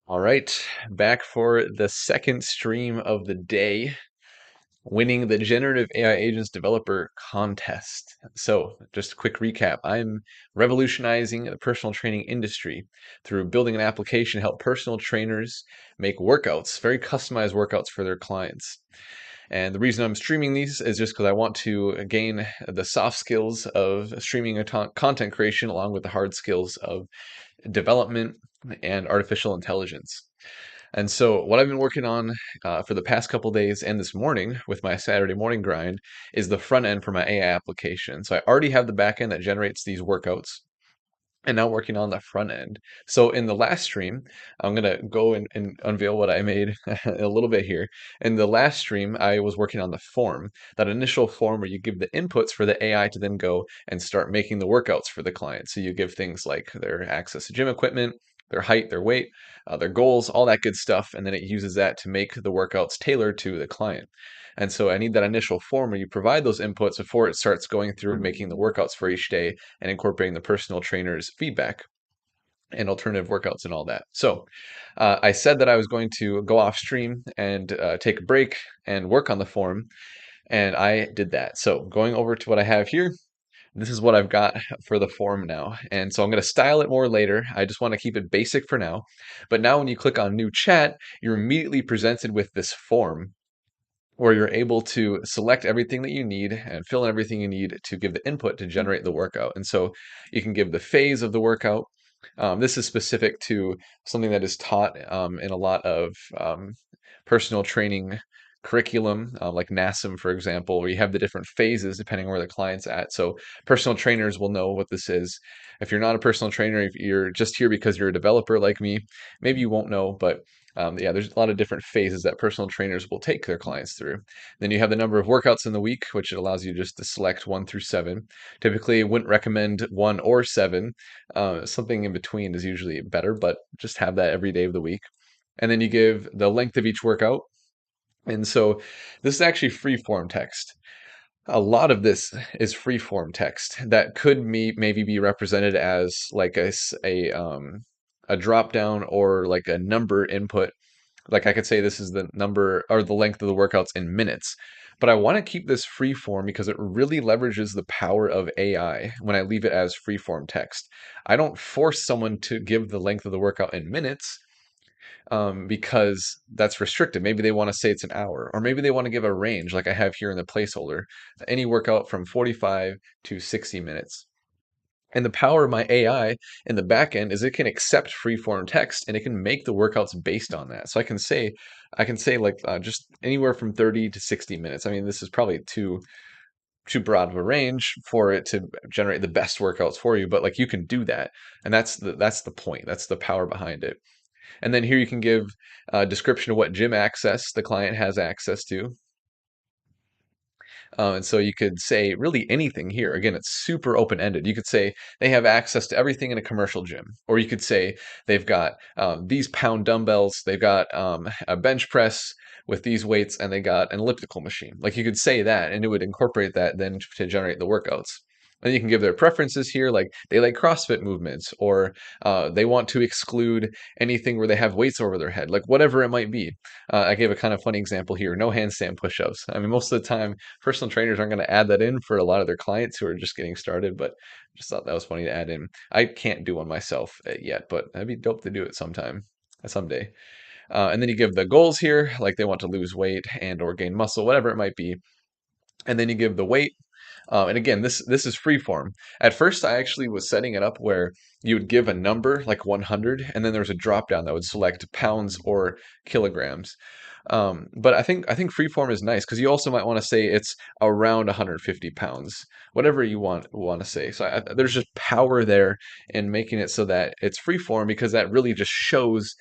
All right, back for the second stream of the day, winning the Generative AI Agents Developer Contest. So, just a quick recap. I'm revolutionizing the personal training industry through building an application to help personal trainers make workouts, very customized workouts for their clients. And the reason I'm streaming these is just because I want to gain the soft skills of streaming and content creation along with the hard skills of development and artificial intelligence. And so, what I've been working on for the past couple days and this morning with my Saturday morning grind is the front end for my AI application. So, I already have the back end that generates these workouts, and now working on the front end. So, in the last stream, I'm going to go and unveil what I made a little bit here. In the last stream, I was working on the form, that initial form where you give the inputs for the AI to then go and start making the workouts for the client. So, you give things like their access to gym equipment, their height, their weight, their goals, all that good stuff. And then it uses that to make the workouts tailored to the client. And so I need that initial form where you provide those inputs before it starts going through and making the workouts for each day and incorporating the personal trainer's feedback and alternative workouts and all that. So I said that I was going to go off stream and take a break and work on the form, and I did that. So going over to what I have here, this is what I've got for the form now. And so I'm going to style it more later. I just want to keep it basic for now. But now when you click on new chat, you're immediately presented with this form where you're able to select everything that you need and fill in everything you need to give the input to generate the workout. And so you can give the phase of the workout. This is specific to something that is taught in a lot of personal training curriculum, like NASM, for example, where you have the different phases depending on where the client's at. So personal trainers will know what this is. If you're not a personal trainer, if you're just here because you're a developer like me, maybe you won't know, but yeah, there's a lot of different phases that personal trainers will take their clients through. Then you have the number of workouts in the week, which it allows you just to select 1 through 7. Typically, wouldn't recommend 1 or 7. Something in between is usually better, but just have that every day of the week. And then you give the length of each workout. And so this is actually free form text. A lot of this is free form text that could maybe be represented as like a drop down or like a number input. Like I could say this is the number or the length of the workouts in minutes. But I want to keep this free form because it really leverages the power of AI when I leave it as free form text. I don't force someone to give the length of the workout in minutes because that's restricted. Maybe they want to say it's an hour, or maybe they want to give a range like I have here in the placeholder, any workout from 45 to 60 minutes. And the power of my AI in the back end is it can accept free-form text and it can make the workouts based on that. So I can say like just anywhere from 30 to 60 minutes. I mean, this is probably too broad of a range for it to generate the best workouts for you, but like you can do that, and that's the point. That's the power behind it. And then here you can give a description of what gym access the client has access to. And so you could say really anything here. Again, it's super open-ended. You could say they have access to everything in a commercial gym, or you could say they've got these pound dumbbells, they've got a bench press with these weights, and they got an elliptical machine. Like you could say that, and it would incorporate that then to generate the workouts. And you can give their preferences here, like they like CrossFit movements, or they want to exclude anything where they have weights over their head, like whatever it might be. I gave a kind of funny example here: no handstand push-ups. I mean, most of the time, personal trainers aren't going to add that in for a lot of their clients who are just getting started, but just thought that was funny to add in. I can't do one myself yet, but that'd be dope to do it someday. And then you give the goals here, like they want to lose weight and or gain muscle, whatever it might be. And then you give the weight. And again, this is free form. At first, I actually was setting it up where you would give a number like 100, and then there was a drop down that would select pounds or kilograms. But I think freeform is nice because you also might want to say it's around 150 pounds, whatever you want to say. So there's just power there in making it so that it's freeform because that really just shows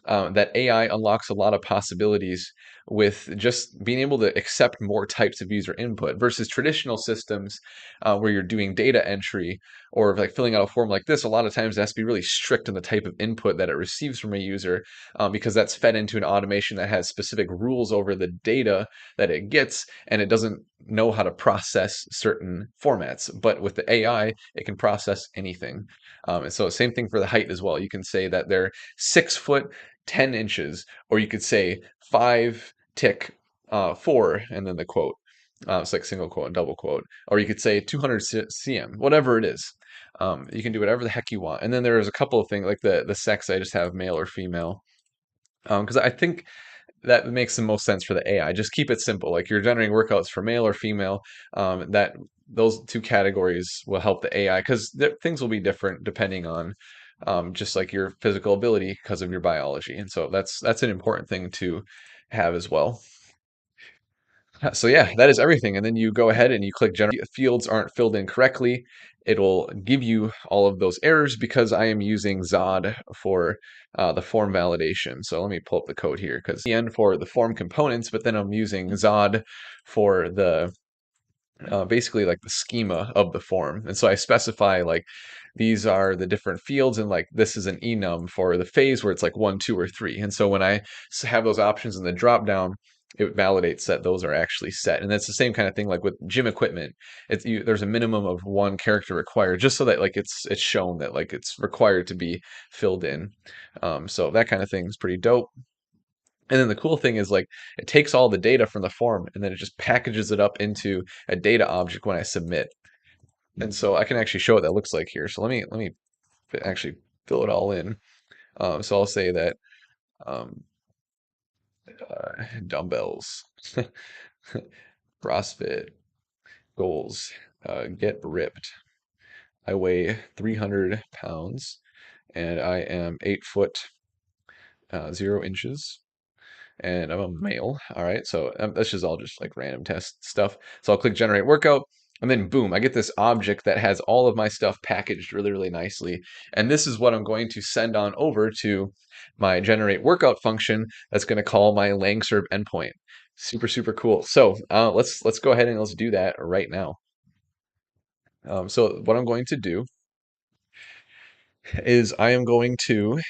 that AI unlocks a lot of possibilities with just being able to accept more types of user input versus traditional systems where you're doing data entry or like filling out a form like this. A lot of times it has to be really strict on the type of input that it receives from a user because that's fed into an automation that has specific rules over the data that it gets, and it doesn't know how to process certain formats. But with the AI, it can process anything. And so same thing for the height as well. You can say that they're 6 foot 10 inches, or you could say 5 tick 4, and then the quote. It's like single quote and double quote. Or you could say 200 cm, whatever it is. You can do whatever the heck you want. And then there's a couple of things like the sex, I just have male or female. Because I think that makes the most sense for the AI. Just keep it simple. Like you're generating workouts for male or female. That those two categories will help the AI because things will be different depending on just like your physical ability because of your biology. And so that's an important thing to have as well. So yeah, that is everything. And then you go ahead and you click generate. Fields aren't filled in correctly. It'll give you all of those errors because I am using Zod for the form validation. So let me pull up the code here because the end for the form components, but then I'm using Zod for the basically like the schema of the form. And so I specify like these are the different fields, and like this is an enum for the phase where it's like 1, 2, or 3. And so when I have those options in the drop down, it validates that those are actually set. And that's the same kind of thing like with gym equipment. There's a minimum of one character required just so that like it's shown that like it's required to be filled in. So that kind of thing is pretty dope. And then the cool thing is like it takes all the data from the form and then it just packages it up into a data object when I submit. And so I can actually show what that looks like here. So let me actually fill it all in. So I'll say that um, dumbbells, CrossFit goals, get ripped. I weigh 300 pounds and I am 8 foot 0 inches. And I'm a male. All right, so this is all just like random test stuff. So I'll click generate workout, and then boom, I get this object that has all of my stuff packaged really, really nicely. And this is what I'm going to send on over to my generate workout function that's going to call my LangServe endpoint. Super, super cool. So let's go ahead and let's do that right now. So what I'm going to do is I am going to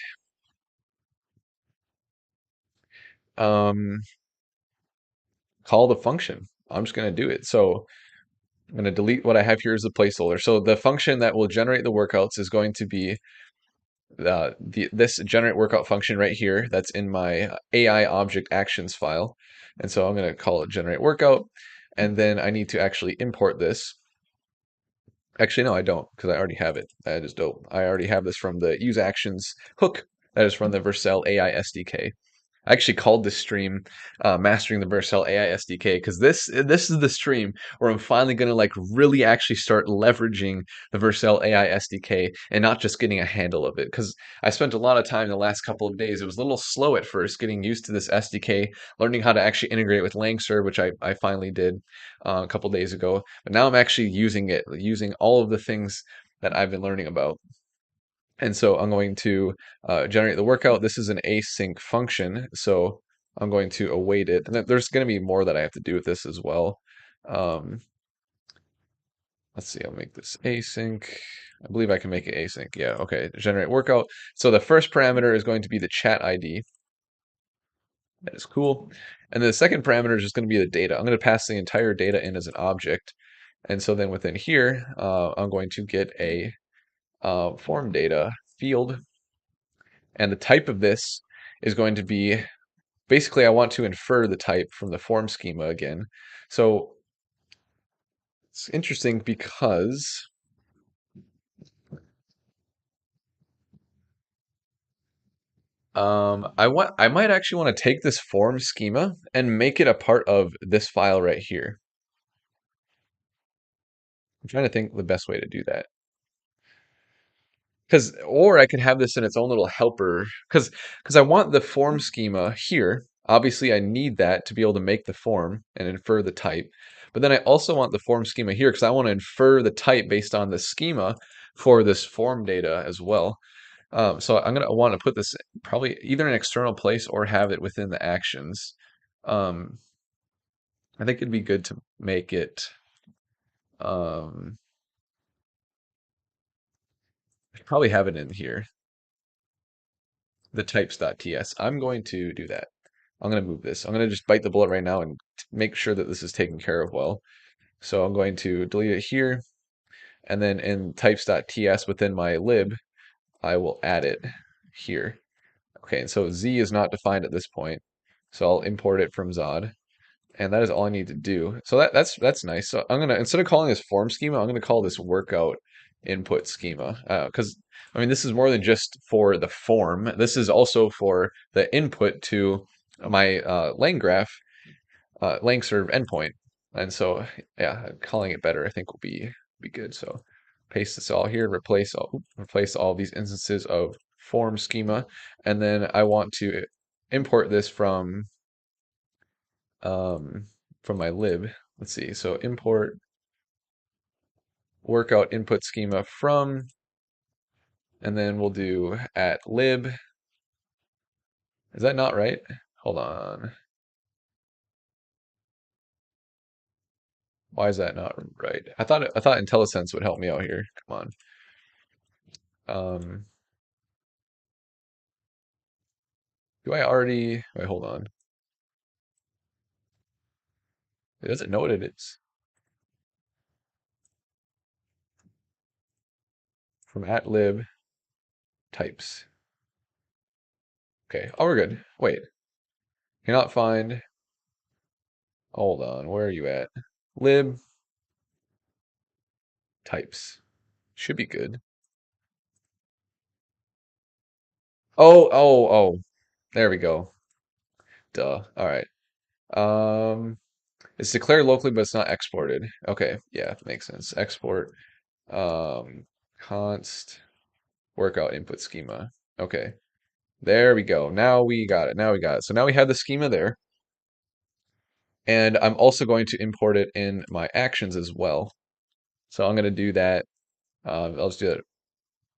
um, call the function. I'm just going to do it. So I'm going to delete what I have here as a placeholder. So the function that will generate the workouts is going to be this generate workout function right here that's in my AI object actions file. And so I'm going to call it generate workout. And then I need to actually import this. Actually, no, I don't because I already have it. That is dope. I already have this from the use actions hook that is from the Vercel AI SDK. I actually called this stream "Mastering the Vercel AI SDK" because this is the stream where I'm finally going to like really actually start leveraging the Vercel AI SDK and not just getting a handle of it. Because I spent a lot of time the last couple of days. It was a little slow at first getting used to this SDK, learning how to actually integrate with LangServe, which I finally did a couple of days ago. But now I'm actually using it, using all of the things that I've been learning about. And so I'm going to generate the workout. This is an async function, so I'm going to await it. And there's going to be more that I have to do with this as well. Um, let's see, I'll make this async. I believe I can make it async. Yeah, okay, generate workout. So the first parameter is going to be the chat ID. That is cool. And the second parameter is just going to be the data. I'm going to pass the entire data in as an object. And so then within here, I'm going to get a form data field. And the type of this is going to be basically I want to infer the type from the form schema again. So it's interesting because I might actually want to take this form schema and make it a part of this file right here. I'm trying to think the best way to do that. Because or I could have this in its own little helper because I want the form schema here. Obviously, I need that to be able to make the form and infer the type. But then I also want the form schema here because I want to infer the type based on the schema for this form data as well. So I'm gonna want to put this probably either in an external place or have it within the actions. Um, I think it'd be good to make it um, probably have it in here, the types.ts. I'm going to do that. I'm going to move this. I'm going to just bite the bullet right now and make sure that this is taken care of well. So I'm going to delete it here. And then in types.ts within my lib, I will add it here. Okay, and so Z is not defined at this point. So I'll import it from Zod. And that is all I need to do. So that's nice. So I'm gonna, instead of calling this form schema, I'm gonna call this workout input schema. Because I mean, this is more than just for the form. This is also for the input to my lang graph, lang serve endpoint. And so yeah, calling it better I think will be good. So paste this all here, replace all these instances of form schema, and then I want to import this um, from my lib. Let's see. So import workout input schema from, and then we'll do at lib. Is that not right? Hold on. Why is that not right? I thought IntelliSense would help me out here. Come on. Do I already? Wait, hold on. It doesn't know what it is. From at lib types. Okay. Oh, we're good. Wait. Cannot find. Hold on. Where are you at? Lib types. Should be good. Oh. There we go. Duh. All right. Um, it's declared locally, but it's not exported. Okay, yeah, makes sense. Export um const workout input schema. Okay, there we go. Now we got it. Now we got it. So now we have the schema there, and I'm also going to import it in my actions as well. So I'm going to do that. I'll just do that.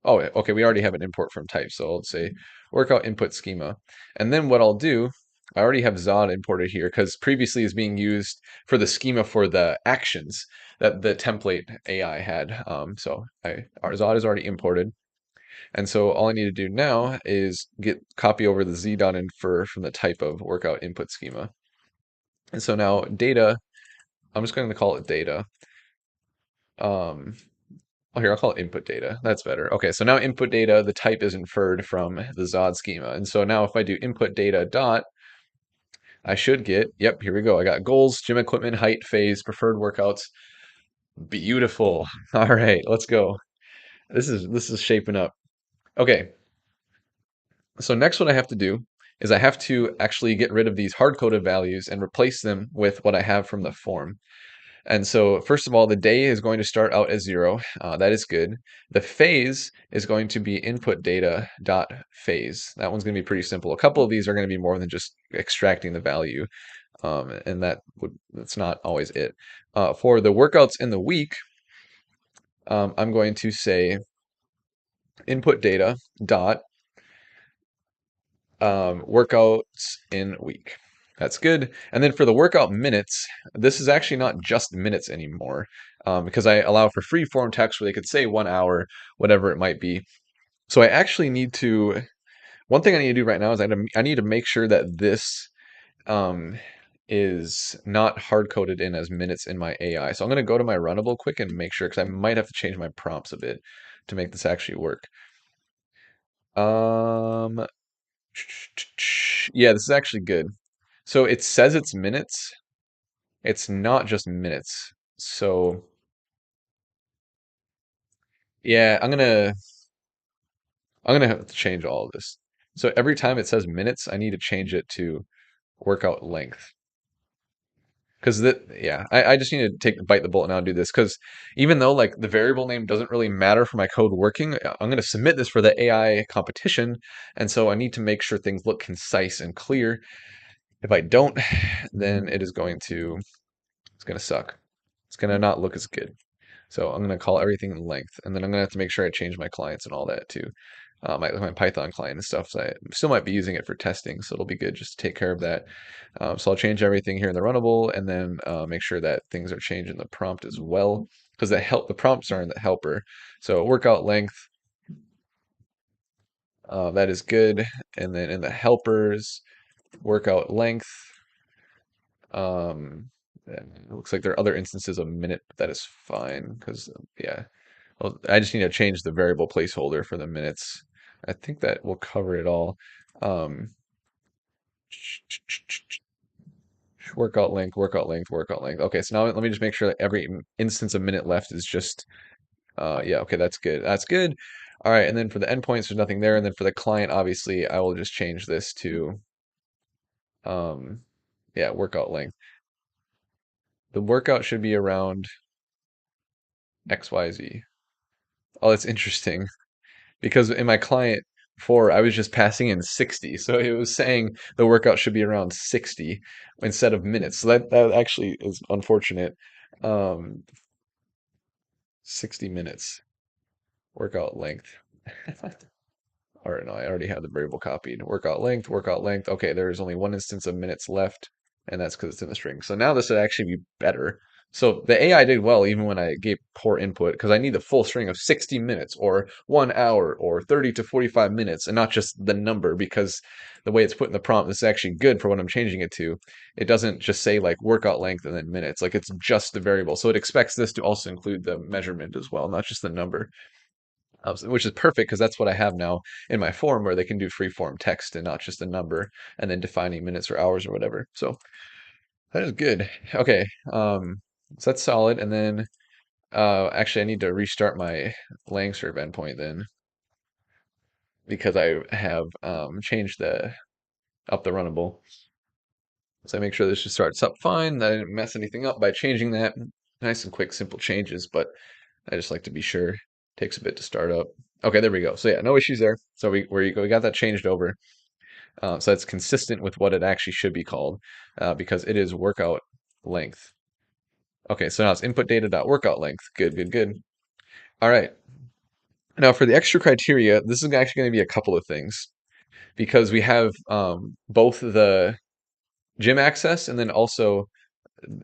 Oh, okay, we already have an import from type, so I'll say workout input schema. And then what I'll do, I already have Zod imported here because previously is being used for the schema for the actions that the template AI had. Our Zod is already imported. And so all I need to do now is copy over the z.infer from the type of workout input schema. And so now data, I'm just going to call it data. Um, Oh, here, I'll call it input data. That's better. Okay, so now input data, the type is inferred from the Zod schema. And so now if I do input data dot, I should get, yep, here we go. I got goals, gym equipment, height, phase, preferred workouts. Beautiful. All right, let's go. This is shaping up. Okay, so next what I have to do is I have to actually get rid of these hard-coded values and replace them with what I have from the form. And so, first of all, the day is going to start out as 0. That is good. The phase is going to be input data dot phase. That one's going to be pretty simple. A couple of these are going to be more than just extracting the value, and that's not always it. For the workouts in the week, I'm going to say input data dot workouts in week. That's good. And then for the workout minutes, this is actually not just minutes anymore, because I allow for free form text where they could say 1 hour, whatever it might be. So I actually need to, one thing I need to do right now is I need to make sure that this um, is not hard coded in as minutes in my AI. So I'm going to go to my runnable quick and make sure, because I might have to change my prompts a bit to make this actually work. Um, yeah, this is actually good. So it says it's minutes. It's not just minutes. So yeah, I'm gonna have to change all of this. So every time it says minutes, I need to change it to workout length. Because yeah, I just need to bite the bullet now and do this. Because even though like the variable name doesn't really matter for my code working, I'm gonna submit this for the AI competition, and so I need to make sure things look concise and clear. If I don't, then it's gonna suck. It's gonna not look as good. So I'm gonna call everything in length, and then I'm gonna have to make sure I change my clients and all that too. My Python client and stuff. So I still might be using it for testing, so it'll be good just to take care of that. So I'll change everything here in the runnable, and then make sure that things are changed in the prompt as well, because the prompts are in the helper. So workout length, that is good, and then in the helpers, workout length. Um, and it looks like there are other instances of minute, but that is fine because yeah. Well, I just need to change the variable placeholder for the minutes I think that will cover it all. Um, workout length, workout length, workout length. Okay, so now let me just make sure that every instance of minute left is just yeah, okay, that's good. That's good. All right, and then for the endpoints, there's nothing there. And then for the client, obviously, I will just change this to um yeah, workout length. The workout should be around XYZ. Oh, that's interesting because in my client before, I was just passing in 60. So it was saying the workout should be around 60 instead of minutes. So that actually is unfortunate. Um, 60 minutes workout length. Or no, I already have the variable copied. Workout length, workout length. Okay, there is only one instance of minutes left, and that's because it's in the string. So now this would actually be better. So the AI did well even when I gave poor input because I need the full string of 60 minutes or 1 hour or 30 to 45 minutes and not just the number because the way it's put in the prompt, this is actually good for what I'm changing it to. It doesn't just say like workout length and then minutes, like it's just the variable. So it expects this to also include the measurement as well, not just the number. Which is perfect because that's what I have now in my form where they can do free form text and not just a number and then defining minutes or hours or whatever. So that is good. Okay. So that's solid. And then actually I need to restart my Langserve endpoint then because I have changed the up the runnable. So I make sure this just starts up fine. That I didn't mess anything up by changing that. Nice and quick, simple changes, but I just like to be sure. Takes a bit to start up. Okay, there we go. So yeah, no issues there. So we got that changed over. So that's consistent with what it actually should be called because it is workout length. Okay, so now it's input data dot workout length. Good, good, good. All right. Now for the extra criteria, this is actually going to be a couple of things because we have both the gym access and then also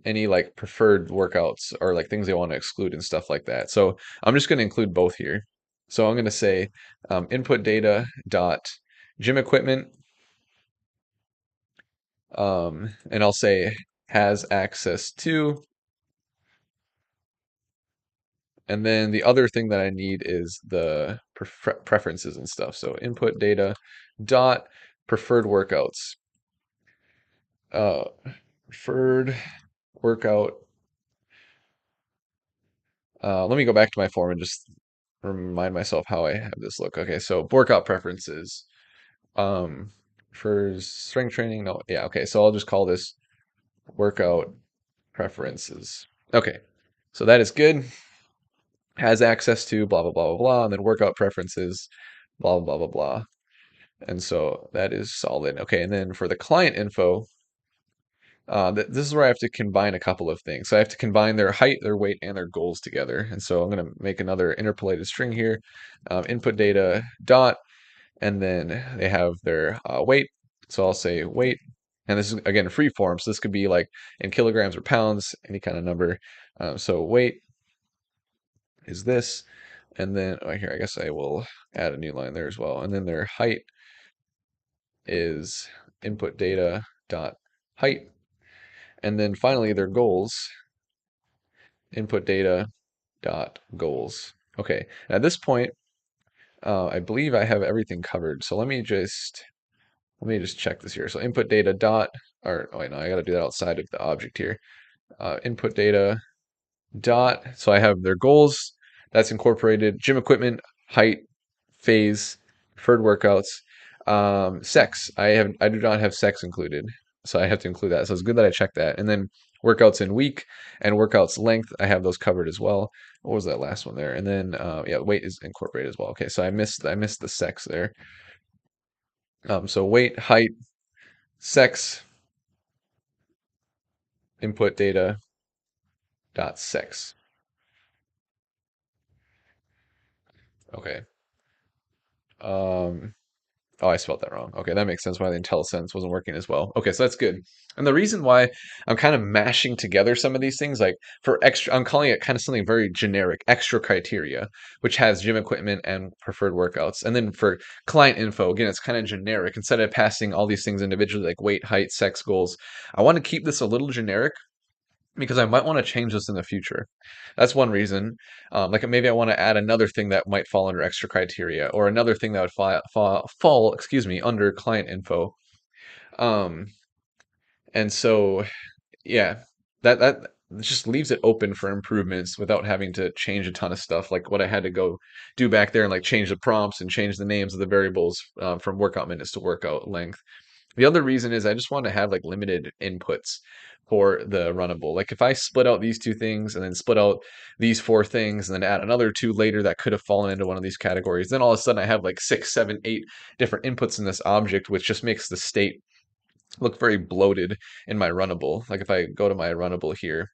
any like preferred workouts or like things they want to exclude and stuff like that. So I'm just going to include both here. So I'm going to say input data dot gym equipment, and I'll say has access to, and then the other thing that I need is the preferences and stuff. So input data dot preferred workouts, uh, preferred workout. Let me go back to my form and just remind myself how I have this look. Okay, so workout preferences. Um, for strength training, no, yeah, okay. So I'll just call this workout preferences. Okay, so that is good. Has access to blah blah blah blah blah, and then workout preferences, blah blah blah blah blah. And so that is solid. Okay, and then for the client info, this is where I have to combine a couple of things. So I have to combine their height, their weight, and their goals together. And so I'm going to make another interpolated string here, input data dot, and then they have their weight. So I'll say weight, and this is again free form. So this could be like in kilograms or pounds, any kind of number. So weight is this, and then oh, here I guess I will add a new line there as well. And then their height is input data dot height, and then finally their goals, input data dot goals. Okay, at this point, I believe I have everything covered. So let me just check this here. So input data dot, or oh wait, no, I got to do that outside of the object here. Input data dot. So I have their goals. That's incorporated. Gym equipment, height, phase, preferred workouts, sex. I do not have sex included, so I have to include that. So it's good that I checked that. And then workouts in week and workouts length. I have those covered as well. What was that last one there? And then yeah, weight is incorporated as well. Okay, so I missed the sex there. So weight, height, sex, input data dot sex. Okay. Um, oh, I spelled that wrong. Okay, that makes sense why the IntelliSense wasn't working as well. Okay, so that's good. And the reason why I'm kind of mashing together some of these things, like for extra, I'm calling it kind of something very generic, extra criteria, which has gym equipment and preferred workouts. And then for client info, again, it's kind of generic. Instead of passing all these things individually, like weight, height, sex goals, I want to keep this a little generic because I might want to change this in the future. That's one reason. Like maybe I want to add another thing that might fall under extra criteria, or another thing that would fall, excuse me, under client info. Um, and so yeah, that just leaves it open for improvements without having to change a ton of stuff, like what I had to go do back there and like change the prompts and change the names of the variables from workout minutes to workout length. The other reason is I just want to have like limited inputs for the runnable. Like if I split out these two things and then split out these four things and then add another two later that could have fallen into one of these categories, then all of a sudden I have like six, seven, eight different inputs in this object, which just makes the state look very bloated in my runnable. Like if I go to my runnable here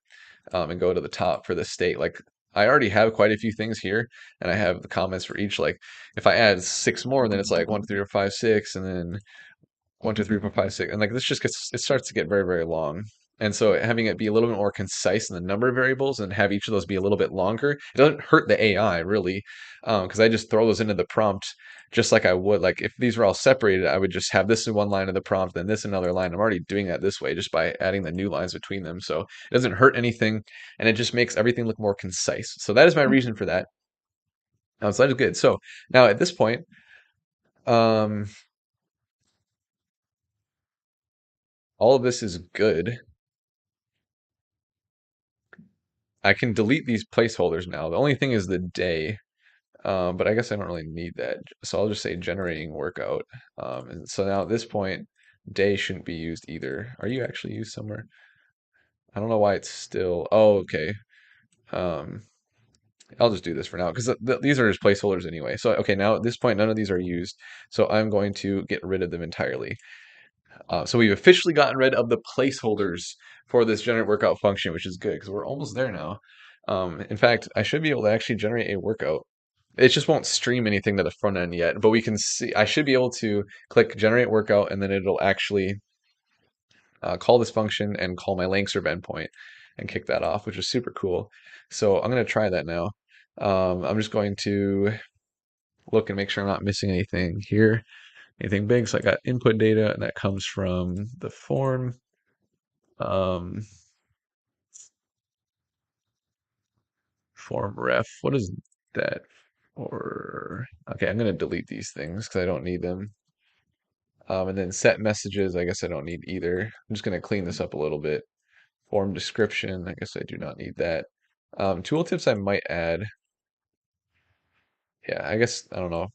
and go to the top for the state, like I already have quite a few things here, and I have the comments for each. Like if I add six more, then it's like 1, 2, 3, 4, 5, 6, and then 1, 2, 3, 4, 5, 6, and like this just gets it starts to get very, very long. And so having it be a little bit more concise in the number of variables and have each of those be a little bit longer, it doesn't hurt the AI really, because I just throw those into the prompt just like I would. Like if these were all separated, I would just have this in one line of the prompt, then this another line. I'm already doing that this way just by adding the new lines between them. So it doesn't hurt anything, and it just makes everything look more concise. So that is my reason for that. So that is good. So now at this point, um, all of this is good. I can delete these placeholders now. The only thing is the day, but I guess I don't really need that. So I'll just say generating workout. And so now at this point, day shouldn't be used either. Are you actually used somewhere? I don't know why it's still. Oh, okay. Um, I'll just do this for now because these are just placeholders anyway. So okay, now at this point, none of these are used. So I'm going to get rid of them entirely. So we've officially gotten rid of the placeholders for this generate workout function, which is good because we're almost there now. In fact, I should be able to actually generate a workout. It just won't stream anything to the front end yet, but we can see, I should be able to click generate workout and then it'll actually call this function and call my LangServe endpoint and kick that off, which is super cool. So I'm going to try that now. I'm just going to look and make sure I'm not missing anything here, anything big. So I got input data, and that comes from the form. Um, form ref. What is that? Or okay, I'm going to delete these things because I don't need them. And then set messages, I guess I don't need either. I'm just going to clean this up a little bit. Form description, I guess I do not need that. Tooltips I might add. Yeah, I guess, I don't know.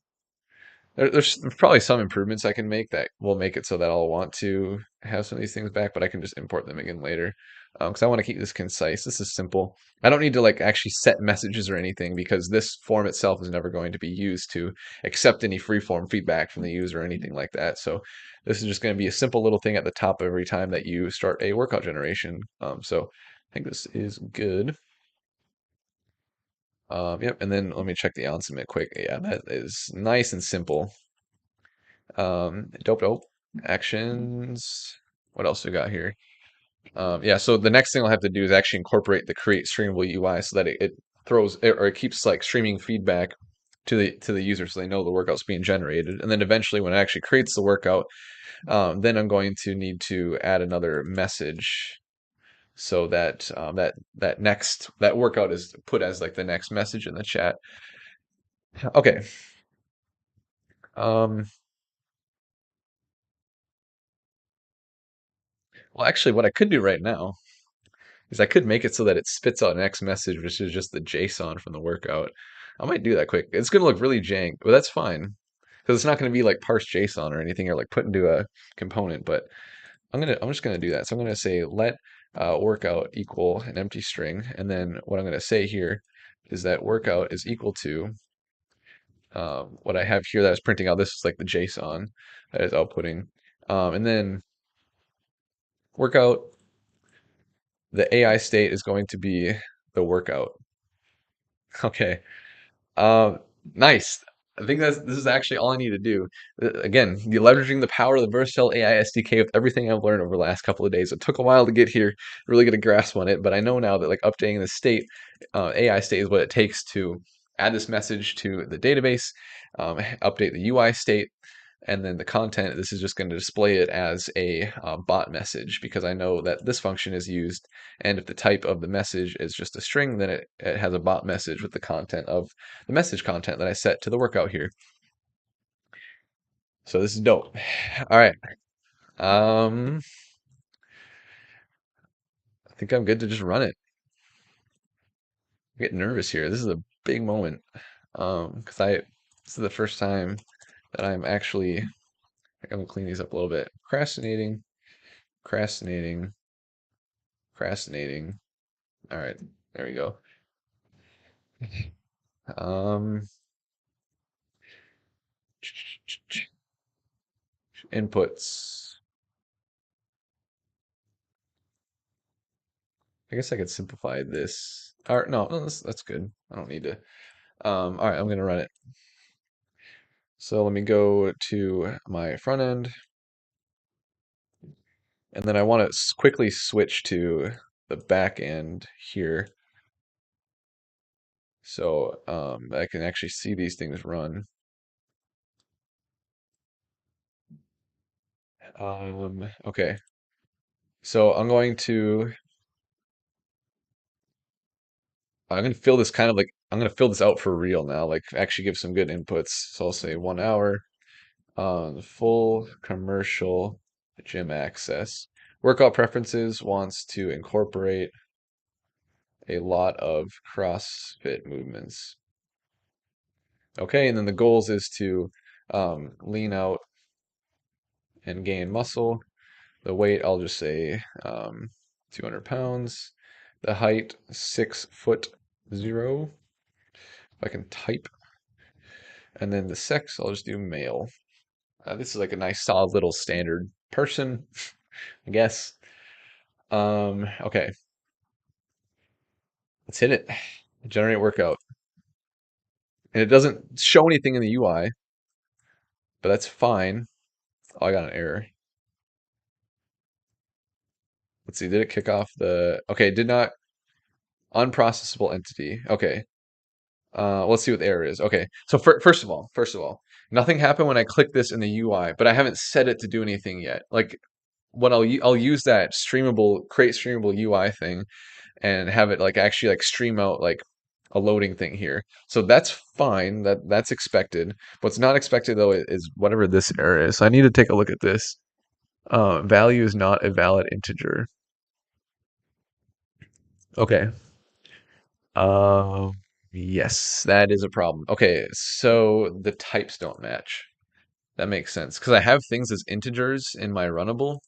There's probably some improvements I can make that will make it so that I'll want to have some of these things back, but I can just import them again later. Because I want to keep this concise. This is simple. I don't need to like actually set messages or anything because this form itself is never going to be used to accept any free-form feedback from the user or anything like that. So this is just going to be a simple little thing at the top every time that you start a workout generation. So I think this is good. Yep, and then let me check the on submit quick. Yeah, that is nice and simple. Dope. Actions. What else we got here? Yeah, so the next thing I'll have to do is actually incorporate the create streamable UI so that it throws or it keeps like streaming feedback to the user so they know the workout's being generated. And then eventually when it actually creates the workout, then I'm going to need to add another message so that that workout is put as like the next message in the chat. Okay. Um, well, actually, what I could do right now is I could make it so that it spits out an X message, which is just the JSON from the workout. I might do that quick. It's going to look really jank, but that's fine because it's not going to be like parse JSON or anything or like put into a component. But I'm just gonna do that. So I'm gonna say let workout equal an empty string, and then what I'm gonna say here is that workout is equal to what I have here that is printing out. This is like the JSON that is outputting, and then workout. The AI state is going to be the workout. Okay. Um, nice. I think this is actually all I need to do. Again, leveraging the power of the Vercel AI SDK with everything I've learned over the last couple of days. It took a while to get here, really get a grasp on it, but I know now that like updating the state, AI state is what it takes to add this message to the database, update the UI state, And then the content, this is just going to display it as a bot message because I know that this function is used. And if the type of the message is just a string, then it has a bot message with the content of the message content that I set to the workout here. So this is dope. All right. I think I'm good to just run it. I'm getting nervous here. This is a big moment. Because this is the first time that I'm actually, I'm gonna clean these up a little bit. Procrastinating, procrastinating, procrastinating. All right, there we go. Um, inputs. I guess I could simplify this. Or no, no, that's good. I don't need to. All right, I'm gonna run it. So let me go to my front end, and then I want to quickly switch to the back end here, so I can actually see these things run. Okay, so I'm gonna fill this kind of like I'm gonna fill this out for real now, like actually give some good inputs. So I'll say 1 hour on full commercial gym access. Workout preferences wants to incorporate a lot of CrossFit movements. Okay, and then the goals is to lean out and gain muscle. The weight, I'll just say 200 pounds. The height, 6'0". If I can type. And then the sex, I'll just do male. This is like a nice solid little standard person, I guess. Okay, let's hit it. Generate workout. And it doesn't show anything in the UI, but that's fine. Oh, I got an error. Let's see, did it kick off the, okay, did not, unprocessable entity. Okay. Let's see what the error is. Okay, so first of all, nothing happened when I clicked this in the UI, but I haven't set it to do anything yet. Like what I'll use that create streamable UI thing and have it like actually like stream out like a loading thing here. So that's fine. That's expected. What's not expected though is whatever this error is. So I need to take a look at this. Value is not a valid integer. Okay. Um, yes, that is a problem. Okay, so the types don't match. That makes sense because I have things as integers in my runnable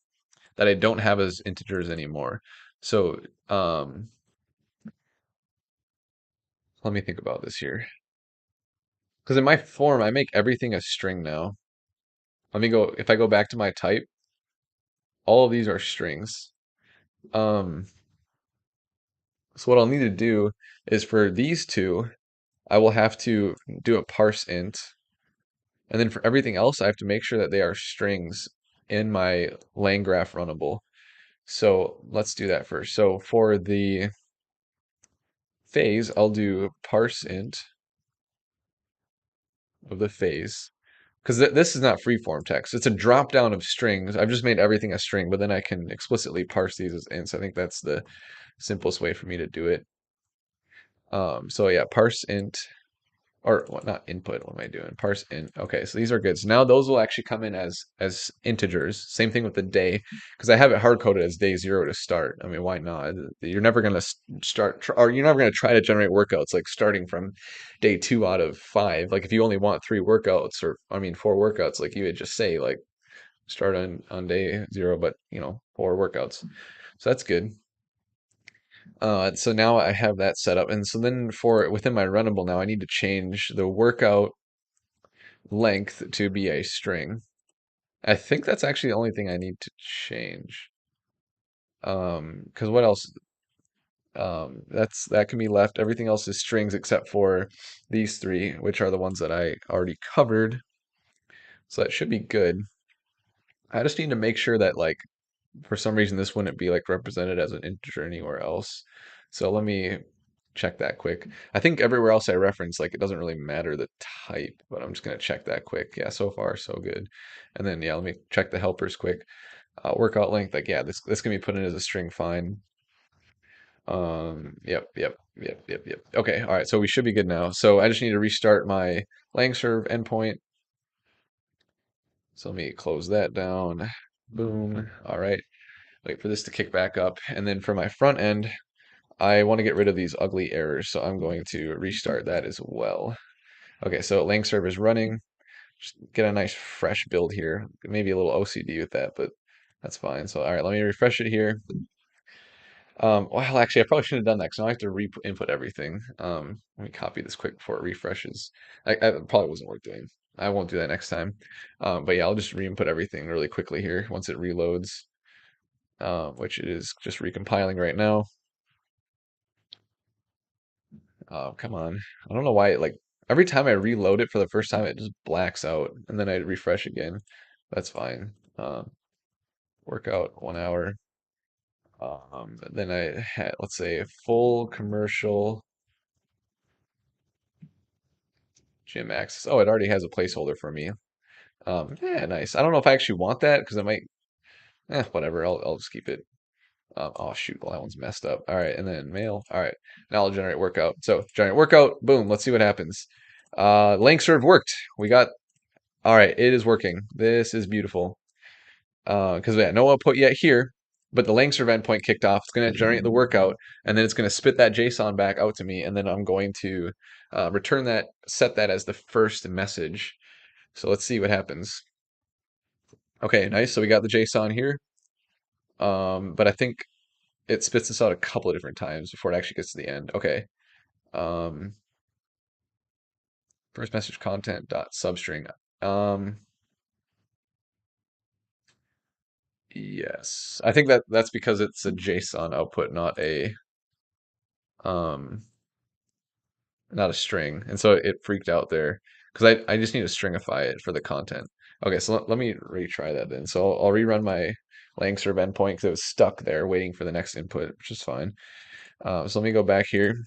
that I don't have as integers anymore. So, um, let me think about this here. Because in my form, I make everything a string now. If I go back to my type, all of these are strings. Um, so what I'll need to do is for these two, I will have to do a parse int. And then for everything else, I have to make sure that they are strings in my LangGraph runnable. So let's do that first. So for the phase, I'll do parse int of the phase. Because this is not freeform text. It's a drop down of strings. I've just made everything a string, but then I can explicitly parse these as ints. I think that's the simplest way for me to do it. So yeah, parse int or what, not input, what am I doing? Parse int. Okay, so these are good. So now those will actually come in as integers. Same thing with the day, because I have it hard coded as day 0 to start. I mean, why not? You're never gonna or you're never gonna try to generate workouts like starting from day 2 out of 5. Like if you only want 3 workouts, or I mean 4 workouts, like you would just say like start on day 0, but 4 workouts. So that's good. So now I have that set up, and so then for within my runnable now, I need to change the workout length to be a string. I think that's actually the only thing I need to change. Because what else? That can be left. Everything else is strings except for these three, which are the ones that I already covered. So that should be good. I just need to make sure that like for some reason this wouldn't be like represented as an integer anywhere else. So let me check that quick. I think everywhere else I reference, like it doesn't really matter the type, but I'm just gonna check that quick. Yeah, so far so good. And then yeah, let me check the helpers quick. Workout length, like yeah, this can be put in as a string fine. Yep. Okay, all right, so we should be good now. So I just need to restart my LangServe endpoint. So let me close that down. Boom. All right. Wait for this to kick back up. And then for my front end, I want to get rid of these ugly errors, so I'm going to restart that as well. Okay, so LangServe is running. Just get a nice fresh build here. Maybe a little OCD with that, but that's fine. So all right, let me refresh it here. Well, actually, I probably shouldn't have done that because now I have to re-input everything. Let me copy this quick before it refreshes. I probably wasn't worth doing. I won't do that next time. But yeah, I'll just re-input everything really quickly here once it reloads, which it is just recompiling right now. Oh, come on. I don't know why like every time I reload it for the first time, it just blacks out and then I refresh again. That's fine. Workout 1 hour. Then I had, let's say, a full commercial gym access. Oh, it already has a placeholder for me. Yeah, nice. I don't know if I actually want that because I might, whatever. I'll just keep it. Oh shoot, well that one's messed up. All right, and then mail. All right, now I'll generate workout. So generate workout. Boom. Let's see what happens. LangServe worked. We got. All right, it is working. This is beautiful. Because yeah, no output yet here, but the LangServe endpoint kicked off. It's going to generate the workout, and then it's going to spit that JSON back out to me, and then I'm going to return that, set that as the first message. So let's see what happens. Okay, nice. So we got the JSON here, but I think it spits this out a couple of different times before it actually gets to the end. Okay. Um, First message content dot substring. Um, yes, I think that's because it's a JSON output, um, not a string, and so it freaked out there because I just need to stringify it for the content. Okay, so let me retry that then. So I'll rerun my LangServe endpoint because it was stuck there waiting for the next input, which is fine. So let me go back here.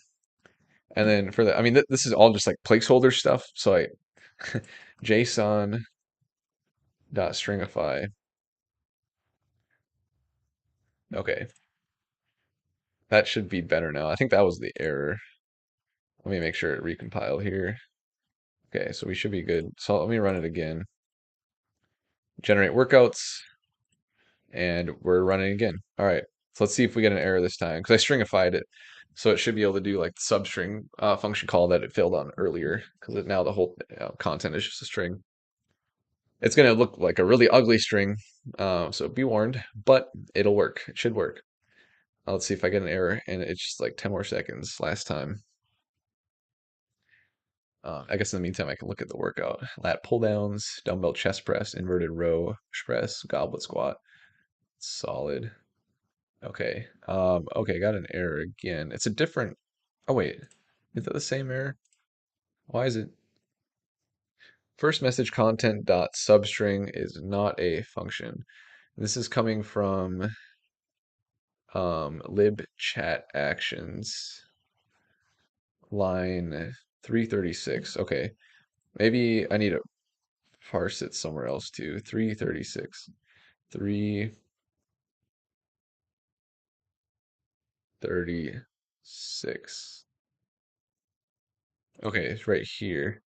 And then for the, I mean, this is all just like placeholder stuff. So I JSON dot stringify. Okay, that should be better now. I think that was the error. Let me make sure it recompile here. Okay, so we should be good. So let me run it again. Generate workouts, and we're running again. All right, so let's see if we get an error this time because I stringified it. So it should be able to do like the substring function call that it failed on earlier because now the whole content is just a string. It's going to look like a really ugly string, so be warned, but it'll work. It should work. Let's see if I get an error, and it's just like 10 more seconds last time. I guess in the meantime, I can look at the workout. Lat pull downs, dumbbell chest press, inverted row press, goblet squat. Solid. Okay. Okay, got an error again. It's a different. Oh, wait. Is that the same error? Why is it? First message content dot substring is not a function. This is coming from lib chat actions line 336. Okay, maybe I need to parse it somewhere else too. 336, 336. Okay, it's right here.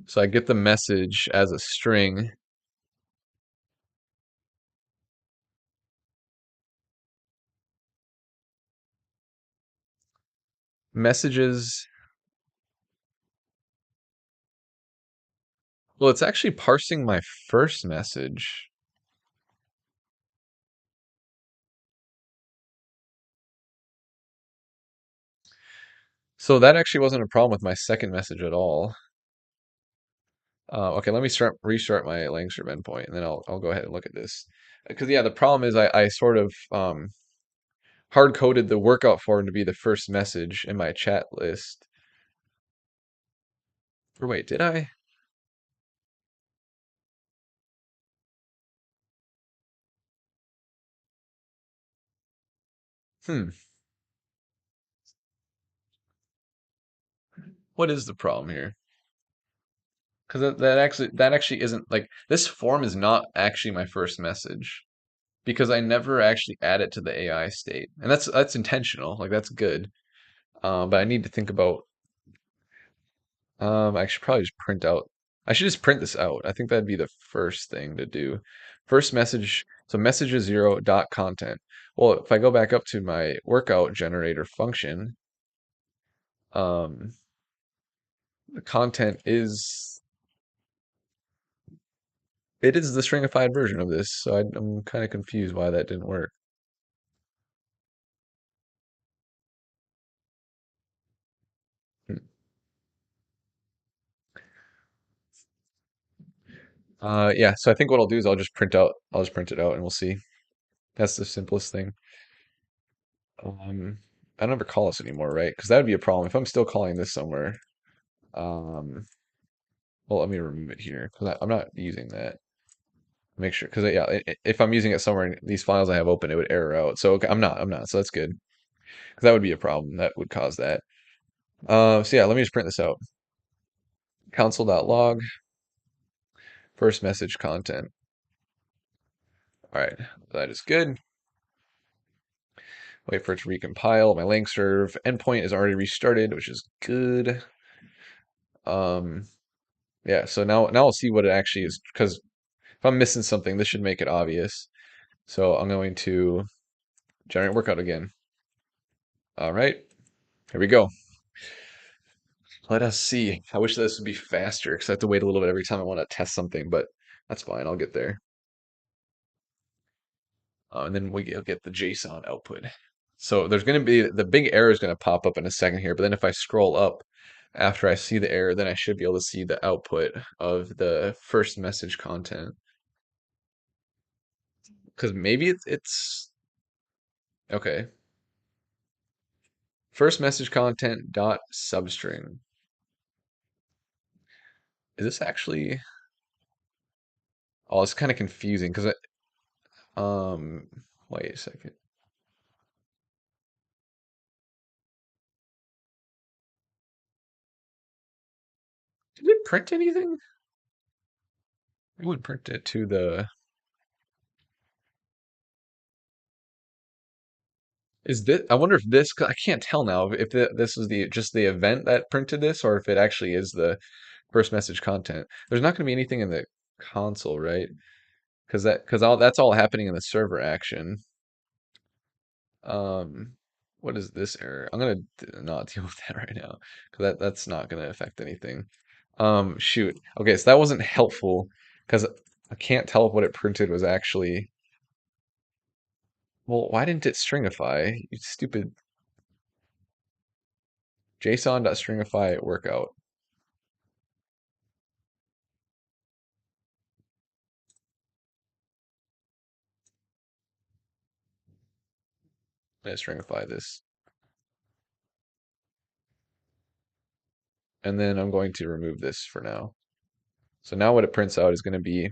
So I get the message as a string. Messages. Well, it's actually parsing my first message. So that actually wasn't a problem with my second message at all. Okay, let me restart my LangServe endpoint, and then I'll go ahead and look at this. Because yeah, the problem is I sort of hard coded the workout form to be the first message in my chat list. Or wait, did I? Hmm. What is the problem here? Because that actually isn't like this form is not actually my first message because I never actually add it to the AI state, and that's intentional. Like that's good. But I need to think about. I should probably just print out. I should just print this out. I think that'd be the first thing to do. First message. So message is 0 dot content. Well, if I go back up to my workout generator function, um, the content is it is the stringified version of this. So I'm kind of confused why that didn't work. Hmm. Yeah. So I think what I'll do is I'll just print it out, and we'll see. That's the simplest thing. Um, I don't ever call this anymore, right? Because that would be a problem if I'm still calling this somewhere. Um, well, let me remove it here because I'm not using that. Make sure because yeah, if I'm using it somewhere in these files I have open, it would error out. So okay, I'm not. So that's good because that would be a problem. That would cause that. So yeah, let me just print this out. Console.log, first message content. All right, that is good. Wait for it to recompile. My lang serve endpoint is already restarted, which is good. Um, yeah, so now I'll see what it actually is because if I'm missing something, this should make it obvious. So I'm going to generate workout again. All right, here we go. Let us see. I wish this would be faster because I have to wait a little bit every time I want to test something, but that's fine. I'll get there. And then we'll get the JSON output. So there's going to be the big error is going to pop up in a second here, but then if I scroll up after I see the error, then I should be able to see the output of the first message content. Because maybe it's okay. First message content dot substring. Is this actually? Oh, it's kind of confusing because um, wait a second. Did it print anything? It would print it to the. Is this? I wonder if this. 'Cause I can't tell now if this is the just the event that printed this, or if it actually is the first message content. There's not going to be anything in the console, right? Because all that's all happening in the server action. Um, what is this error? I'm gonna not deal with that right now because that's not gonna affect anything. Shoot. Okay, so that wasn't helpful because I can't tell if what it printed was actually. Well, why didn't it stringify? You stupid JSON.stringify workout. Let's stringify this, and then I'm going to remove this for now. So now what it prints out is going to be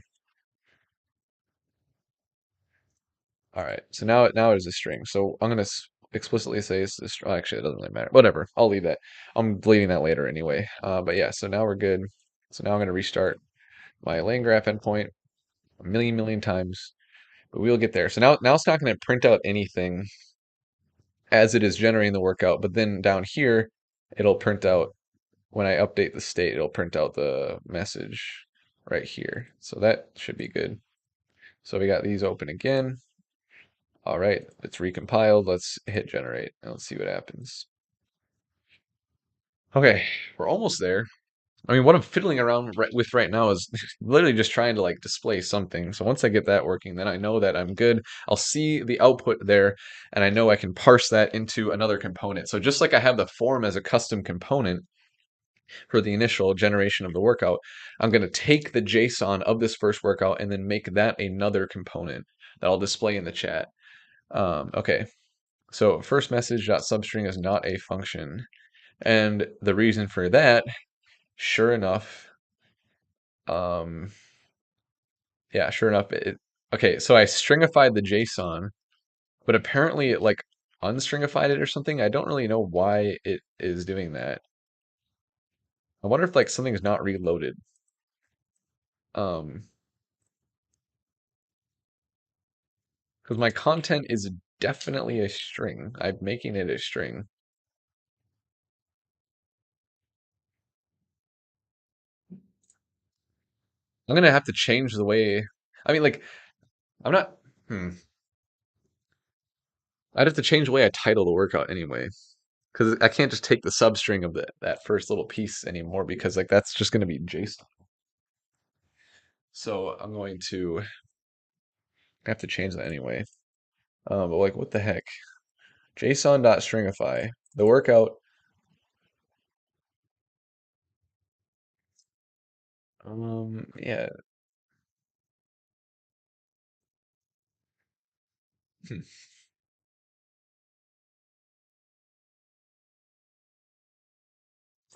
all right. So now it is a string. So I'm going to explicitly say it's a string. Actually, it doesn't really matter. Whatever. I'll leave that. I'm deleting that later anyway. But yeah. So now we're good. So now I'm going to restart my lane graph endpoint a million times, but we'll get there. So now it's not going to print out anything as it is generating the workout, but then down here it'll print out when I update the state, it'll print out the message right here. So that should be good. So we got these open again. All right, it's recompiled. Let's hit generate and let's see what happens. Okay, we're almost there. I mean, what I'm fiddling around with right now is literally just trying to like display something. So once I get that working, then I know that I'm good. I'll see the output there, and I know I can parse that into another component. So just like I have the form as a custom component for the initial generation of the workout, I'm going to take the JSON of this first workout and then make that another component that I'll display in the chat. Okay, so first message dot substring is not a function. And the reason for that, sure enough, um, yeah, sure enough, okay, so I stringified the JSON, but apparently it like unstringified it or something. I don't really know why it is doing that. I wonder if like something's not reloaded. Um, because my content is definitely a string. I'm making it a string. I'm gonna have to change the way. I mean, like, I'm not. Hmm. I'd have to change the way I title the workout anyway, because I can't just take the substring of that first little piece anymore because like that's just gonna be JSON. So I'm going to have to change that anyway. But like, what the heck? JSON.stringify the workout. Yeah. Hmm.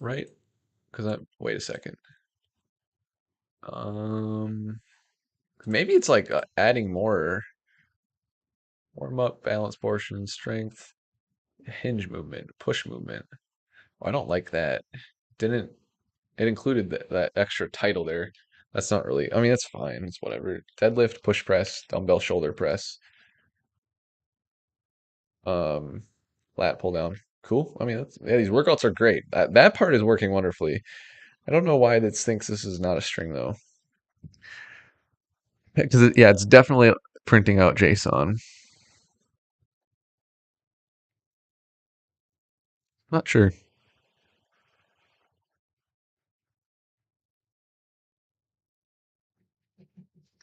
Right? Because I wait a second. Um, maybe it's like adding more warm up, balance portion, strength, hinge movement, push movement. Oh, I don't like that. Didn't it included that extra title there? That's not really. I mean, it's fine. It's whatever. Deadlift, push press, dumbbell shoulder press, um, lat pull down. Cool. I mean, yeah, these workouts are great. That part is working wonderfully. I don't know why this thinks this is not a string though. Because yeah, it's definitely printing out JSON. Not sure.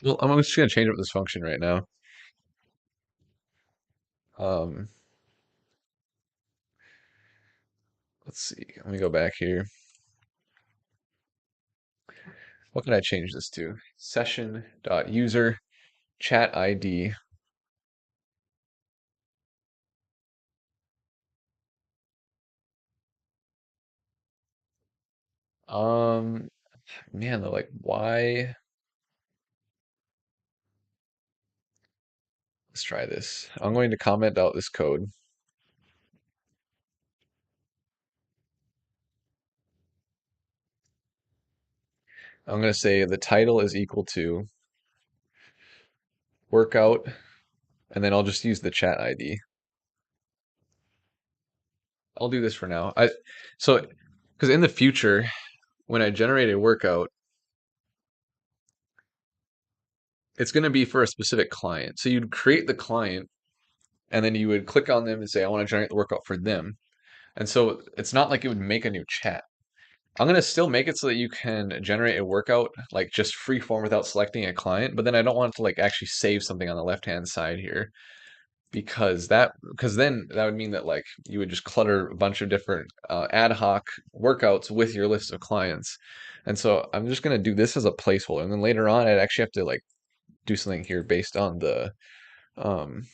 Well, I'm just gonna change up this function right now. Um, let's see. Let me go back here. What can I change this to? Session dot user chat ID. Um, man, they're like, why? Let's try this. I'm going to comment out this code. I'm going to say the title is equal to workout, and then I'll just use the chat ID. I'll do this for now. So because in the future, when I generate a workout, it's going to be for a specific client. So you'd create the client, and then you would click on them and say, I want to generate the workout for them. And so it's not like it would make a new chat. I'm gonna still make it so that you can generate a workout like just free form without selecting a client, but then I don't want it to like actually save something on the left hand side here because then that would mean that like you would just clutter a bunch of different ad hoc workouts with your list of clients. And so I'm just gonna do this as a placeholder, and then later on I'd actually have to like do something here based on the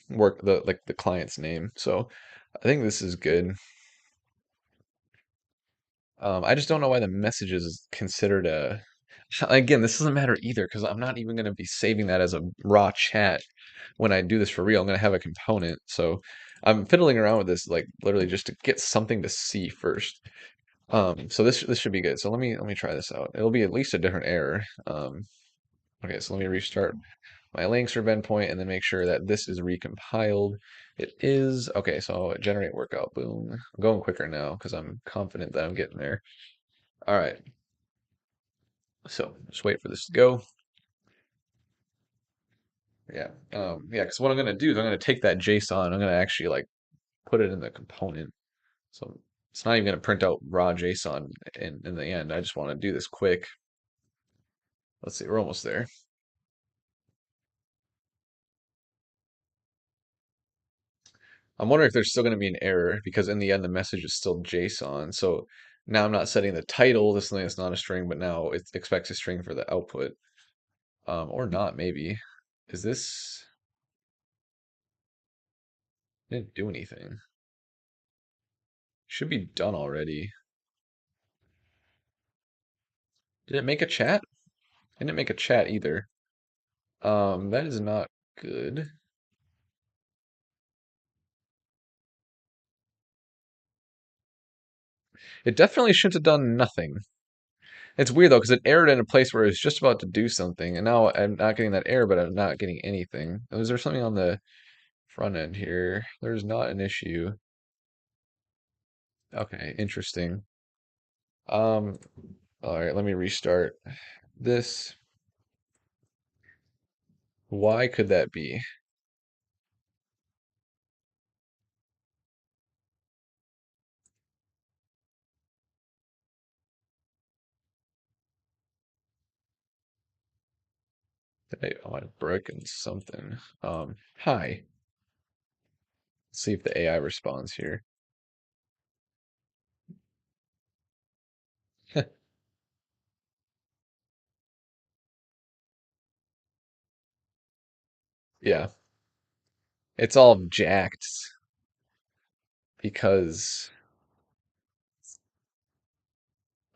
work the like the client's name. So I think this is good. I just don't know why the message is considered a. Again, this doesn't matter either because I'm not even going to be saving that as a raw chat when I do this for real. I'm going to have a component. So I'm fiddling around with this like literally just to get something to see first. So this should be good. So let me try this out. It'll be at least a different error. Okay, so let me restart my links for endpoint and then make sure that this is recompiled. It is. Okay, so generate workout. Boom. I'm going quicker now because I'm confident that I'm getting there. All right. So just wait for this to go. Yeah. Yeah, because what I'm gonna do is I'm gonna take that JSON, I'm gonna actually like put it in the component. So it's not even gonna print out raw JSON in the end. I just want to do this quick. Let's see, we're almost there. I'm wondering if there's still gonna be an error because in the end the message is still JSON. So now I'm not setting the title to something that's not a string, but now it expects a string for the output. Or not, maybe. Is this didn't do anything? Should be done already. Did it make a chat? It didn't make a chat either. That is not good. It definitely shouldn't have done nothing. It's weird though, because it errored in a place where it's just about to do something, and now I'm not getting that error, but I'm not getting anything. Is there something on the front end here? There's not an issue. Okay, interesting. Um, all right, let me restart this. Why could that be? I might have broken something. Hi. Let's see if the AI responds here. Yeah, it's all jacked because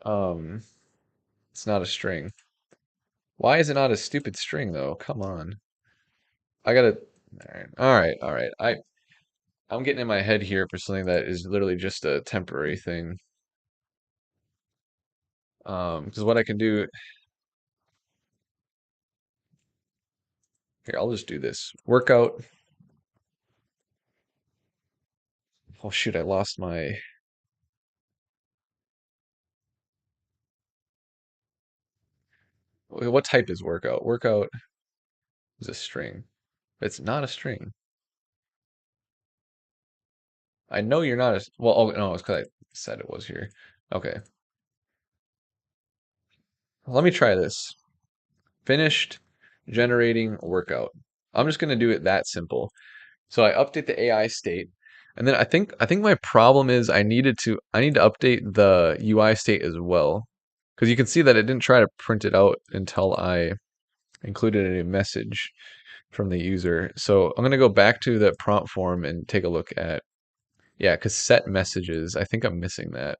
um it's not a string. Why is it not a stupid string though? Come on. I gotta. All right, all right, all right. I'm getting in my head here for something that is literally just a temporary thing. Because what I can do here, I'll just do this workout. Oh shoot, I lost my. What type is workout? Workout is a string. It's not a string. I know you're not a. Well, oh no, it's because I said it was here. Okay, let me try this. Finished generating workout. I'm just gonna do it that simple. So I update the AI state, and then I think my problem is I need to update the UI state as well, because you can see that it didn't try to print it out until I included a message from the user. So I'm gonna go back to the prompt form and take a look at, yeah, because set messages. I think I'm missing that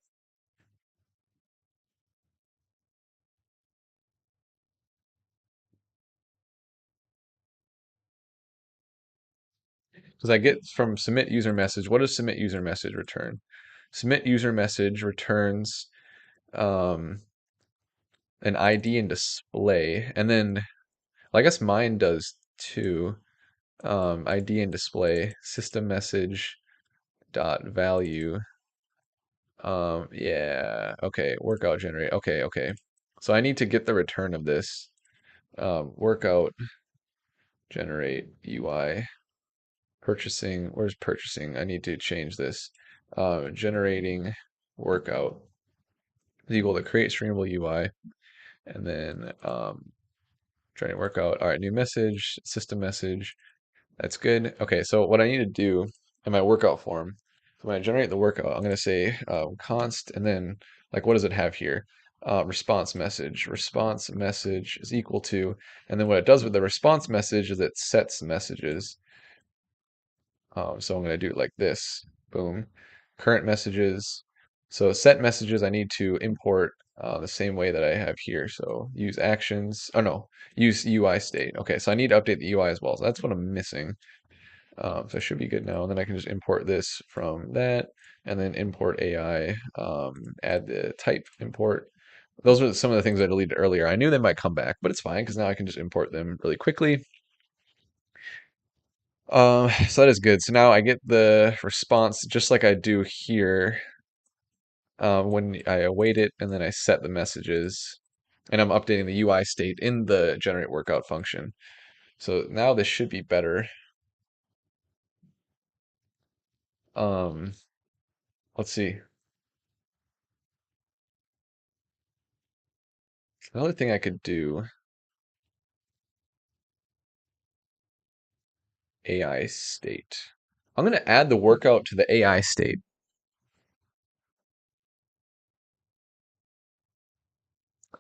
because I get from submit user message. What does submit user message return? Submit user message returns um, an ID and display, and then well, I guess mine does too. ID and display system message dot value. Yeah, okay, workout generate. Okay, okay. So I need to get the return of this. Workout generate UI purchasing. Where's purchasing? I need to change this. Generating workout is equal to create streamable UI, and then trying to work out. All right, new message, system message. That's good. Okay, so what I need to do in my workout form, so when I generate the workout, I'm going to say const, and then like what does it have here? Response message. Response message is equal to, and then what it does with the response message is it sets messages. So I'm going to do it like this. Boom. Current messages. So set messages, I need to import the same way that I have here. So use actions. Oh no, use UI state. Okay, so I need to update the UI as well. So that's what I'm missing. So I should be good now. And then I can just import this from that, and then import AI. Add the type import. Those are some of the things I deleted earlier. I knew they might come back, but it's fine because now I can just import them really quickly. So that is good. So now I get the response just like I do here when I await it and then I set the messages and I'm updating the UI state in the generate workout function. So now this should be better. Um, let's see. Another thing I could do, AI state. I'm going to add the workout to the AI state.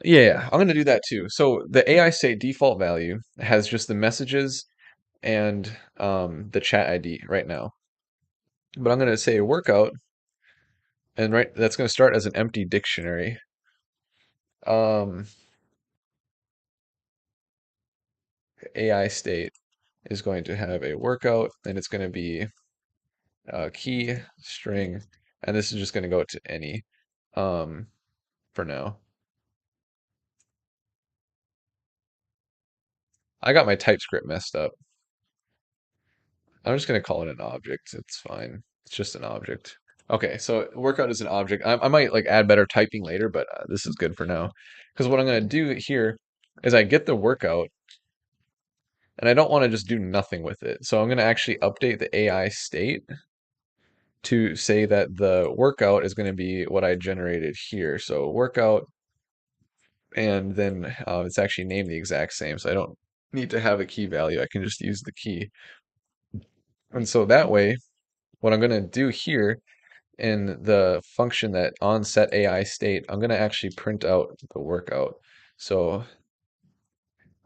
Yeah, I'm going to do that too. So the AI state default value has just the messages and the chat ID right now. But I'm going to say workout, and right that's going to start as an empty dictionary. Um, AI state is going to have a workout, and it's going to be a key string, and this is just going to go to any um, for now. I got my TypeScript messed up. I'm just gonna call it an object. It's fine. It's just an object. Okay, so workout is an object. I might like add better typing later, but this is good for now. Because what I'm gonna do here is I get the workout, and I don't want to just do nothing with it. So I'm gonna actually update the AI state to say that the workout is gonna be what I generated here. So workout, and then it's actually named the exact same, so I don't need to have a key value. I can just use the key. And so that way, what I'm gonna do here in the function that on set AI state, I'm going to actually print out the workout. So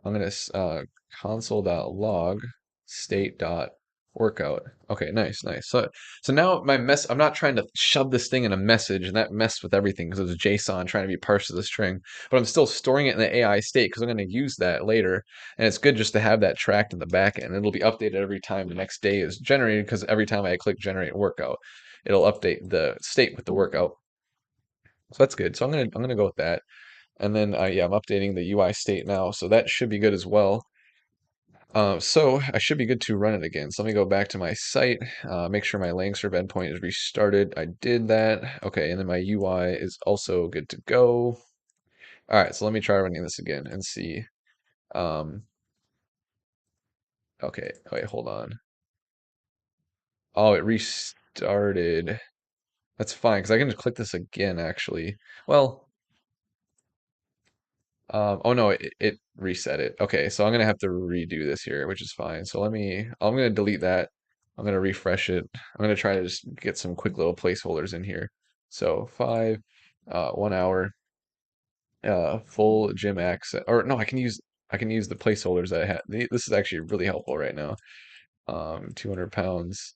I'm going to console.log state.workout. Okay, nice, nice. So now my mess, I'm not trying to shove this thing in a message, and that messed with everything because it was JSON trying to be parsed as a string, but I'm still storing it in the AI state because I'm going to use that later. And it's good just to have that tracked in the back end. It'll be updated every time the next day is generated because every time I click generate workout, it'll update the state with the workout. So that's good. So I'm gonna go with that. And then yeah, I'm updating the UI state now, so that should be good as well. So I should be good to run it again. So let me go back to my site, make sure my LangServe endpoint is restarted. I did that. Okay, and then my UI is also good to go. All right, so let me try running this again and see. Um, okay, wait, hold on. Oh, it restarted. That's fine, because I can just click this again, actually. Well, oh no, it reset it. Okay, so I'm gonna have to redo this here, which is fine. So I'm gonna delete that. I'm gonna refresh it. I'm gonna try to just get some quick little placeholders in here. So 1 hour, full gym access, or no, I can use the placeholders that I had. This is actually really helpful right now. 200 pounds,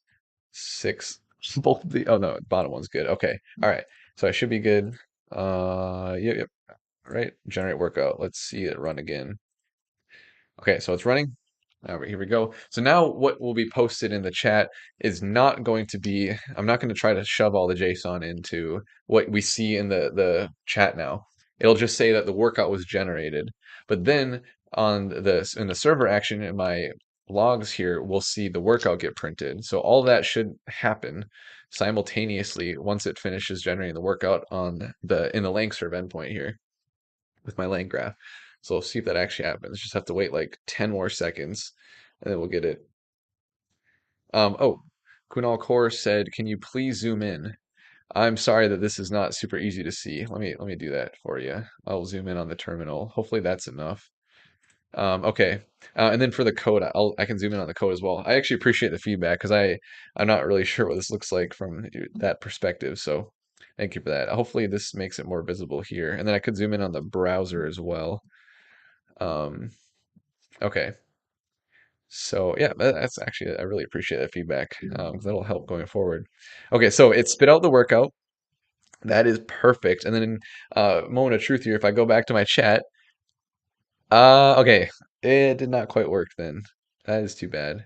six, both of the, oh no, bottom one's good. Okay, all right, so I should be good. Yep, yep, right, generate workout. Let's see it run again. Okay, so it's running. All right, here we go. So now what will be posted in the chat is not going to be, I'm not going to try to shove all the JSON into what we see in the chat now. It'll just say that the workout was generated. But then on this in the server action in my logs here, we'll see the workout get printed. So all that should happen simultaneously once it finishes generating the workout on the in the LangServe endpoint here with my lang graph. So we'll see if that actually happens. Just have to wait like 10 more seconds and then we'll get it. Oh, Kunal Kaur said, "Can you please zoom in?" I'm sorry that this is not super easy to see. Let me do that for you. I'll zoom in on the terminal. Hopefully that's enough. Okay. And then for the code, I can zoom in on the code as well. I actually appreciate the feedback because I'm not really sure what this looks like from that perspective. So thank you for that. Hopefully this makes it more visible here. And then I could zoom in on the browser as well. Um, okay. So yeah, that's actually I really appreciate that feedback. 'Cause that'll help going forward. Okay, so it spit out the workout. That is perfect. And then moment of truth here, if I go back to my chat, okay, it did not quite work then. That is too bad.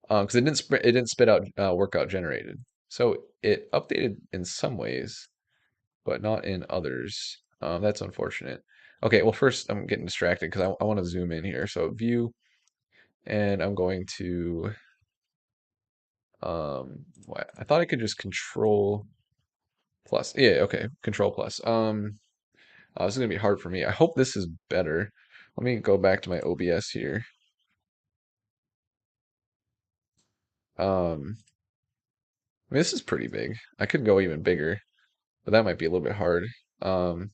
Because it didn't spit out workout generated. So it updated in some ways, but not in others. That's unfortunate. Okay, well first I'm getting distracted because I want to zoom in here. So view, and I'm going to I thought I could just control plus. Yeah, okay, control plus. This is gonna be hard for me. I hope this is better. Let me go back to my OBS here. I mean, this is pretty big. I could go even bigger, but that might be a little bit hard. Um,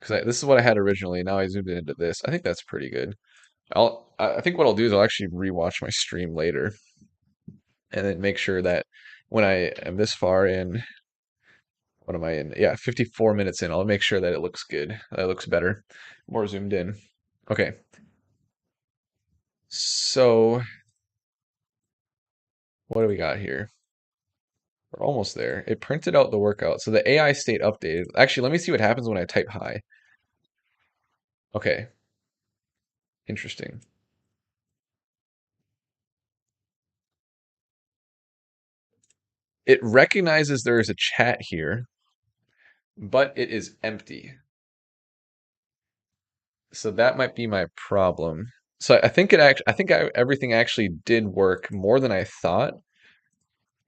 because this is what I had originally. Now I zoomed in into this. I think that's pretty good. I think what I'll do is I'll actually rewatch my stream later and then make sure that when I am this far in, what am I in? Yeah, 54 minutes in. I'll make sure that it looks good. That it looks better, more zoomed in. Okay, so what do we got here? We're almost there. It printed out the workout. So the AI state updated. Actually, let me see what happens when I type hi. Okay, interesting. It recognizes there is a chat here, but it is empty. So that might be my problem. So I think everything actually did work more than I thought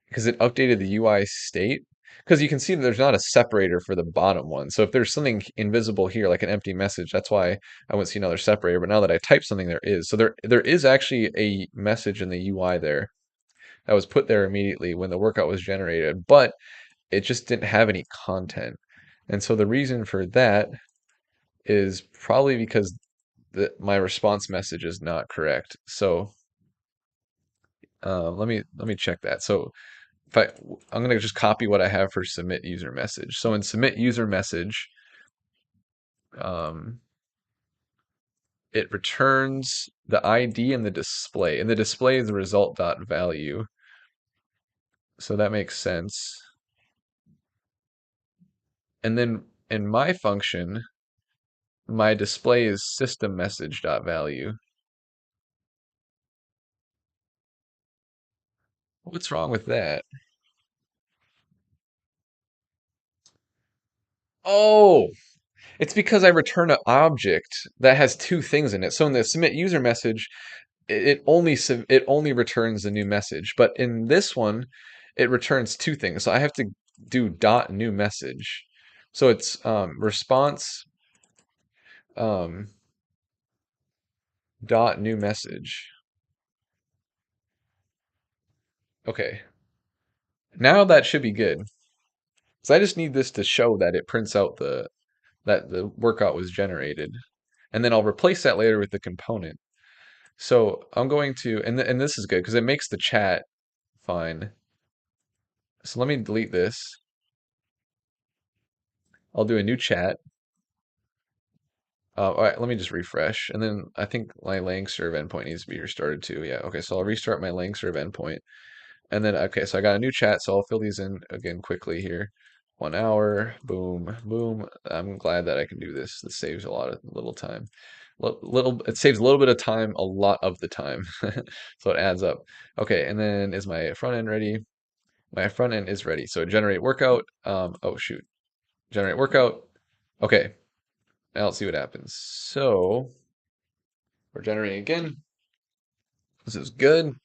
because it updated the UI state. Because you can see that there's not a separator for the bottom one. So if there's something invisible here, like an empty message, that's why I wouldn't see another separator. But now that I type something, there is. So there is actually a message in the UI there that was put there immediately when the workout was generated, but it just didn't have any content. And so the reason for that is probably because my response message is not correct. So let me check that. So if I'm gonna just copy what I have for submit user message. So in submit user message, um, it returns the ID and the display, and the display is the result dot value. So that makes sense. And then in my function, my display is system message dot value. What's wrong with that? Oh, it's because I return an object that has two things in it. So in the submit user message, it only returns the new message, but in this one, it returns two things. So I have to do dot new message. So it's response um, dot new message. Okay, now that should be good. So I just need this to show that it prints out that the workout was generated, and then I'll replace that later with the component. So I'm going to, and this is good because it makes the chat fine. So let me delete this. I'll do a new chat. All right, let me just refresh. And then I think my lang serve endpoint needs to be restarted too. Yeah, okay, so I'll restart my lang serve endpoint. And then, okay, so I got a new chat, so I'll fill these in again quickly here. 1 hour, boom, boom. I'm glad that I can do this. This saves a lot of little time. It saves a little bit of time, a lot of the time. So it adds up. Okay, and then is my front end ready? My front end is ready. So generate workout. Oh shoot, generate workout. Okay, now let's see what happens. So we're generating again. This is good.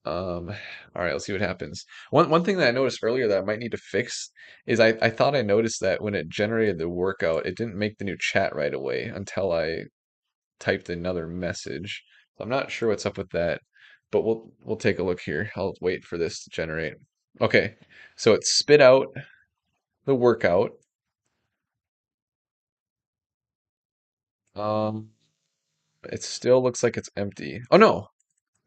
All right, let's see what happens. One thing that I noticed earlier that I might need to fix is I thought I noticed that when it generated the workout, it didn't make the new chat right away until I typed another message. I'm not sure what's up with that, but we'll take a look here. I'll wait for this to generate. Okay, so it spit out the workout. Um, it still looks like it's empty. Oh no,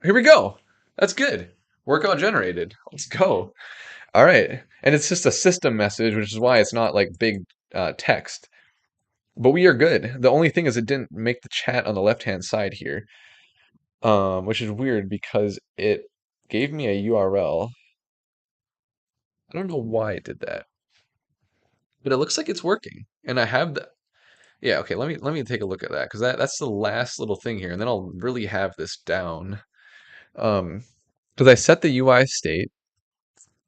here we go. That's good. Workout generated. Let's go. All right. And it's just a system message, which is why it's not like big text. But we are good. The only thing is it didn't make the chat on the left-hand side here, which is weird because it gave me a URL. I don't know why it did that, but it looks like it's working. And I have the yeah, okay, let me take a look at that because that's the last little thing here, and then I'll really have this down. Because I set the UI state,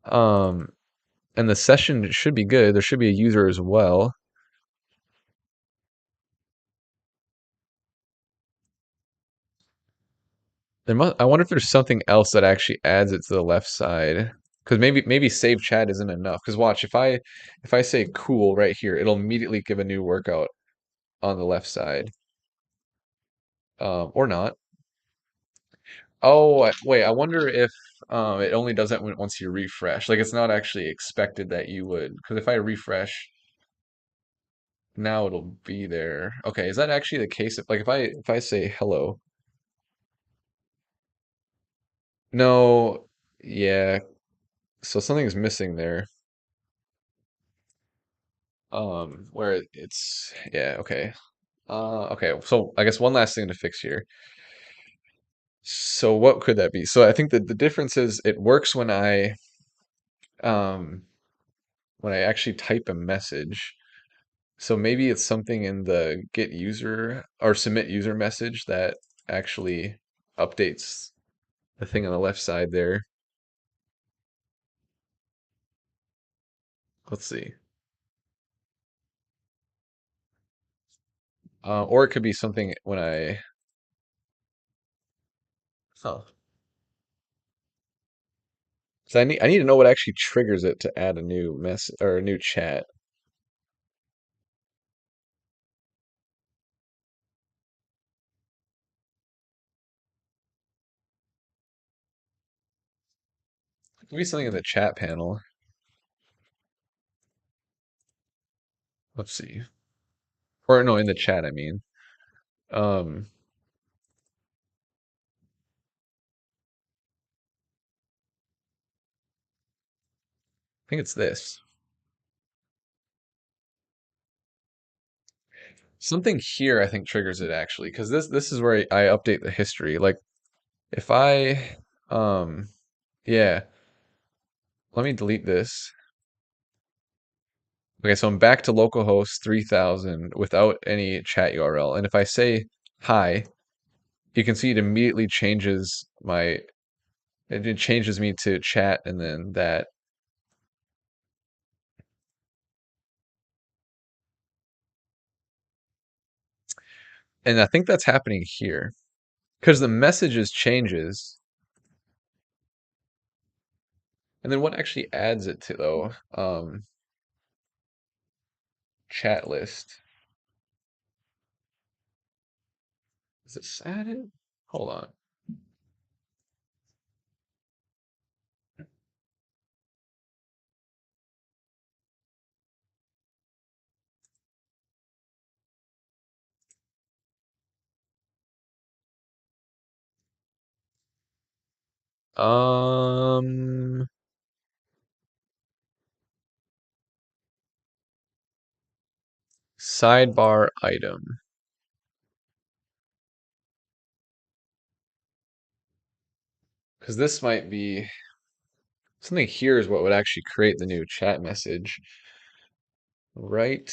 um, and the session should be good. There should be a user as well. I wonder if there's something else that actually adds it to the left side. Because maybe save chat isn't enough. Because watch, if I say cool right here, it'll immediately give a new workout on the left side. Or not. Oh, wait, I wonder if it only does that once you refresh. Like it's not actually expected that you would. Because if I refresh, now it'll be there. Okay, is that actually the case? If like if I say hello, no, yeah. So something's missing there. Where it's yeah, okay. Okay, so I guess one last thing to fix here. So what could that be? So I think that the difference is it works um when I actually type a message. So maybe it's something in the get user or submit user message that actually updates the thing on the left side there. Let's see. Or it could be something when huh. So I need to know what actually triggers it to add a new mess or a new chat. It could be something in the chat panel. Let's see. Or no, in the chat, I mean. Um, I think it's this. Something here I think triggers it actually, because this is where I update the history. Like if I yeah, let me delete this. Okay, so I'm back to localhost 3000 without any chat URL. And if I say hi, you can see it immediately changes it changes me to chat and then that. And I think that's happening here because the messages changes. And then what actually adds it to though? Chat list. Is this added? Hold on. Um, Sidebar item. Because this might be something here is what would actually create the new chat message. Right?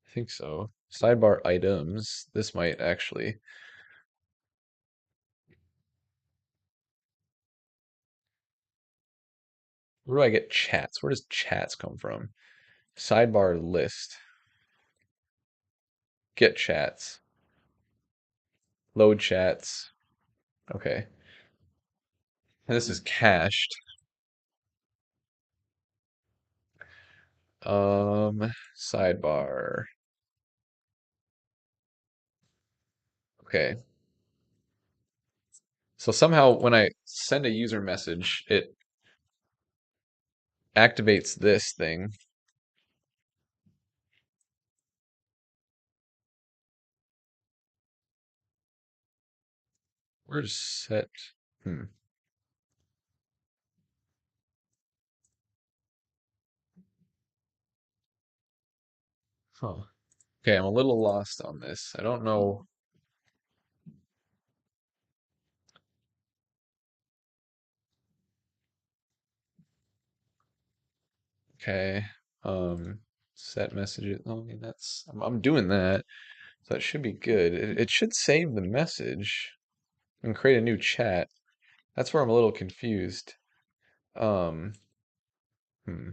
I think so. Sidebar items. This might actually. Where do I get chats? Where does chats come from? Sidebar list. Get chats. Load chats. Okay. And this is cached. Sidebar. Okay. So somehow when I send a user message, it activates this thing. Where's set? Hmm. Huh. Okay, I'm a little lost on this. I don't know. Okay. Um, Set messages. Oh, I mean, I'm doing that. So that should be good. It should save the message and create a new chat. That's where I'm a little confused. Um, hmm.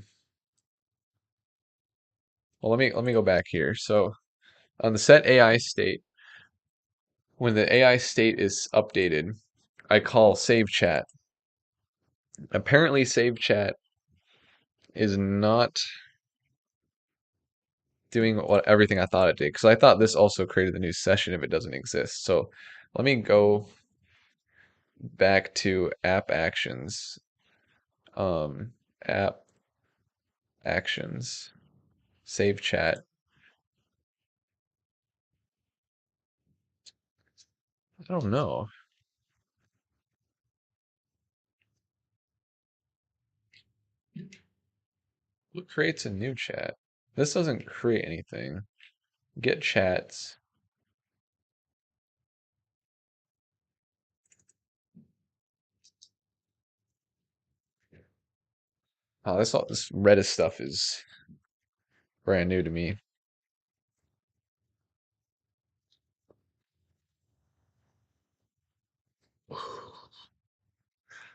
Well, let me go back here. So on the set AI state, when the AI state is updated, I call save chat. Apparently, save chat is not doing what everything I thought it did because I thought this also created the new session if it doesn't exist. So let me go back to app actions. Um, App actions, save chat. I don't know. What creates a new chat? This doesn't create anything. Get chats. Oh, this Redis stuff is brand new to me.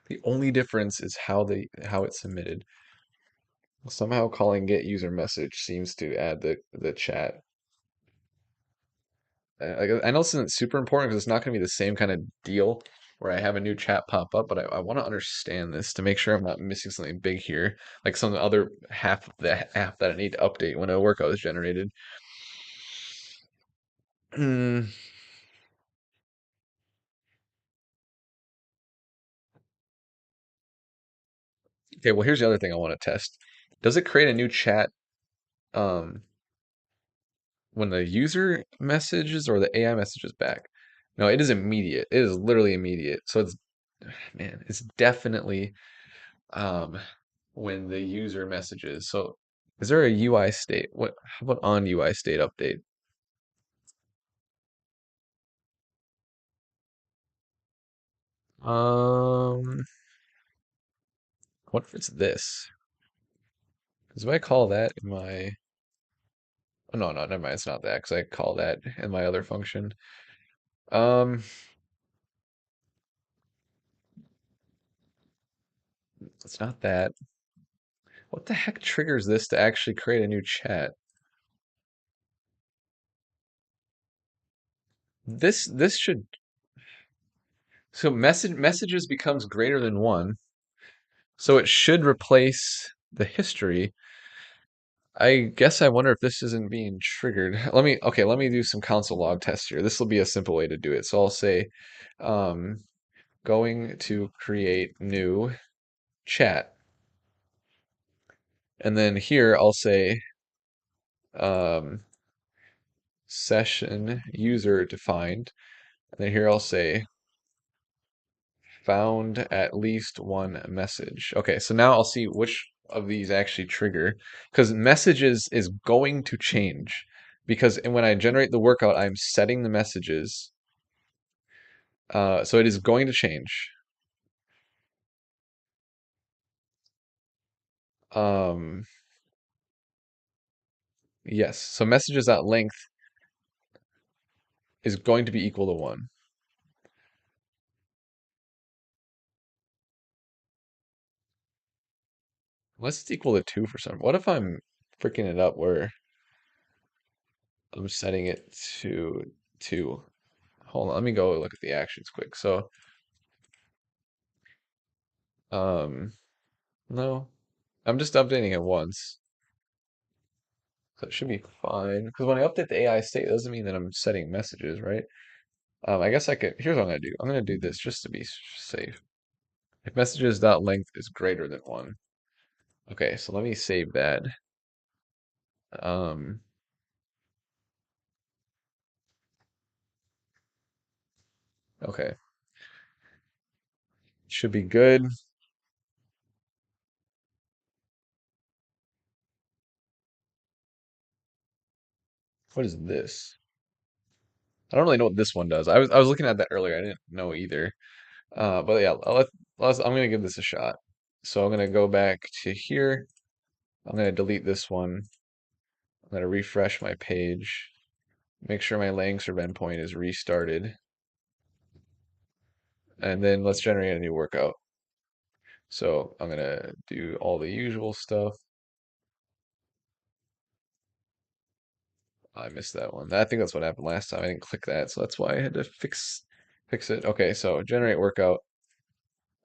The only difference is how it's submitted. Somehow calling get user message seems to add the chat. I know this isn't super important because it's not going to be the same kind of deal where I have a new chat pop up, but I want to understand this to make sure I'm not missing something big here, like some other half of the app that I need to update when a workout is generated. Hmm. Okay, well, here's the other thing I want to test. Does it create a new chat um, when the user messages or the AI messages back? No, it is immediate. It is literally immediate. So it's, man, it's definitely um, when the user messages. So is there a UI state? How about on UI state update? Um, what if it's this? Because if I call that in my, oh, no, no, never mind. It's not that because I call that in my other function. Um, it's not that. What the heck triggers this to actually create a new chat? This should, so messages becomes greater than one, so it should replace the history. I guess I wonder if this isn't being triggered. Let me do some console log tests here. This will be a simple way to do it. So I'll say, um, going to create new chat. And then here I'll say, um, session user defined. And then here I'll say, found at least one message. Okay, so now I'll see which of these actually trigger because messages is going to change because when I generate the workout, I'm setting the messages. So it is going to change. Um, yes. So messages at length is going to be equal to one. Unless it's equal to two for some. What if I'm freaking it up where I'm setting it to two? Hold on, let me go look at the actions quick. So, um, no, I'm just updating it once. So it should be fine. Because when I update the AI state, it doesn't mean that I'm setting messages, right? I guess I could, here's what I'm gonna do. I'm gonna do this just to be safe. If messages dot length is greater than one. Okay, so let me save that. Um, okay, should be good. What is this? I don't really know what this one does. I was looking at that earlier. I didn't know either. But yeah, I'm gonna give this a shot. So I'm gonna go back to here. I'm gonna delete this one. I'm gonna refresh my page. Make sure my Langstroth endpoint is restarted. And then let's generate a new workout. So I'm gonna do all the usual stuff. I missed that one. I think that's what happened last time. I didn't click that, so that's why I had to fix it. Okay, so generate workout.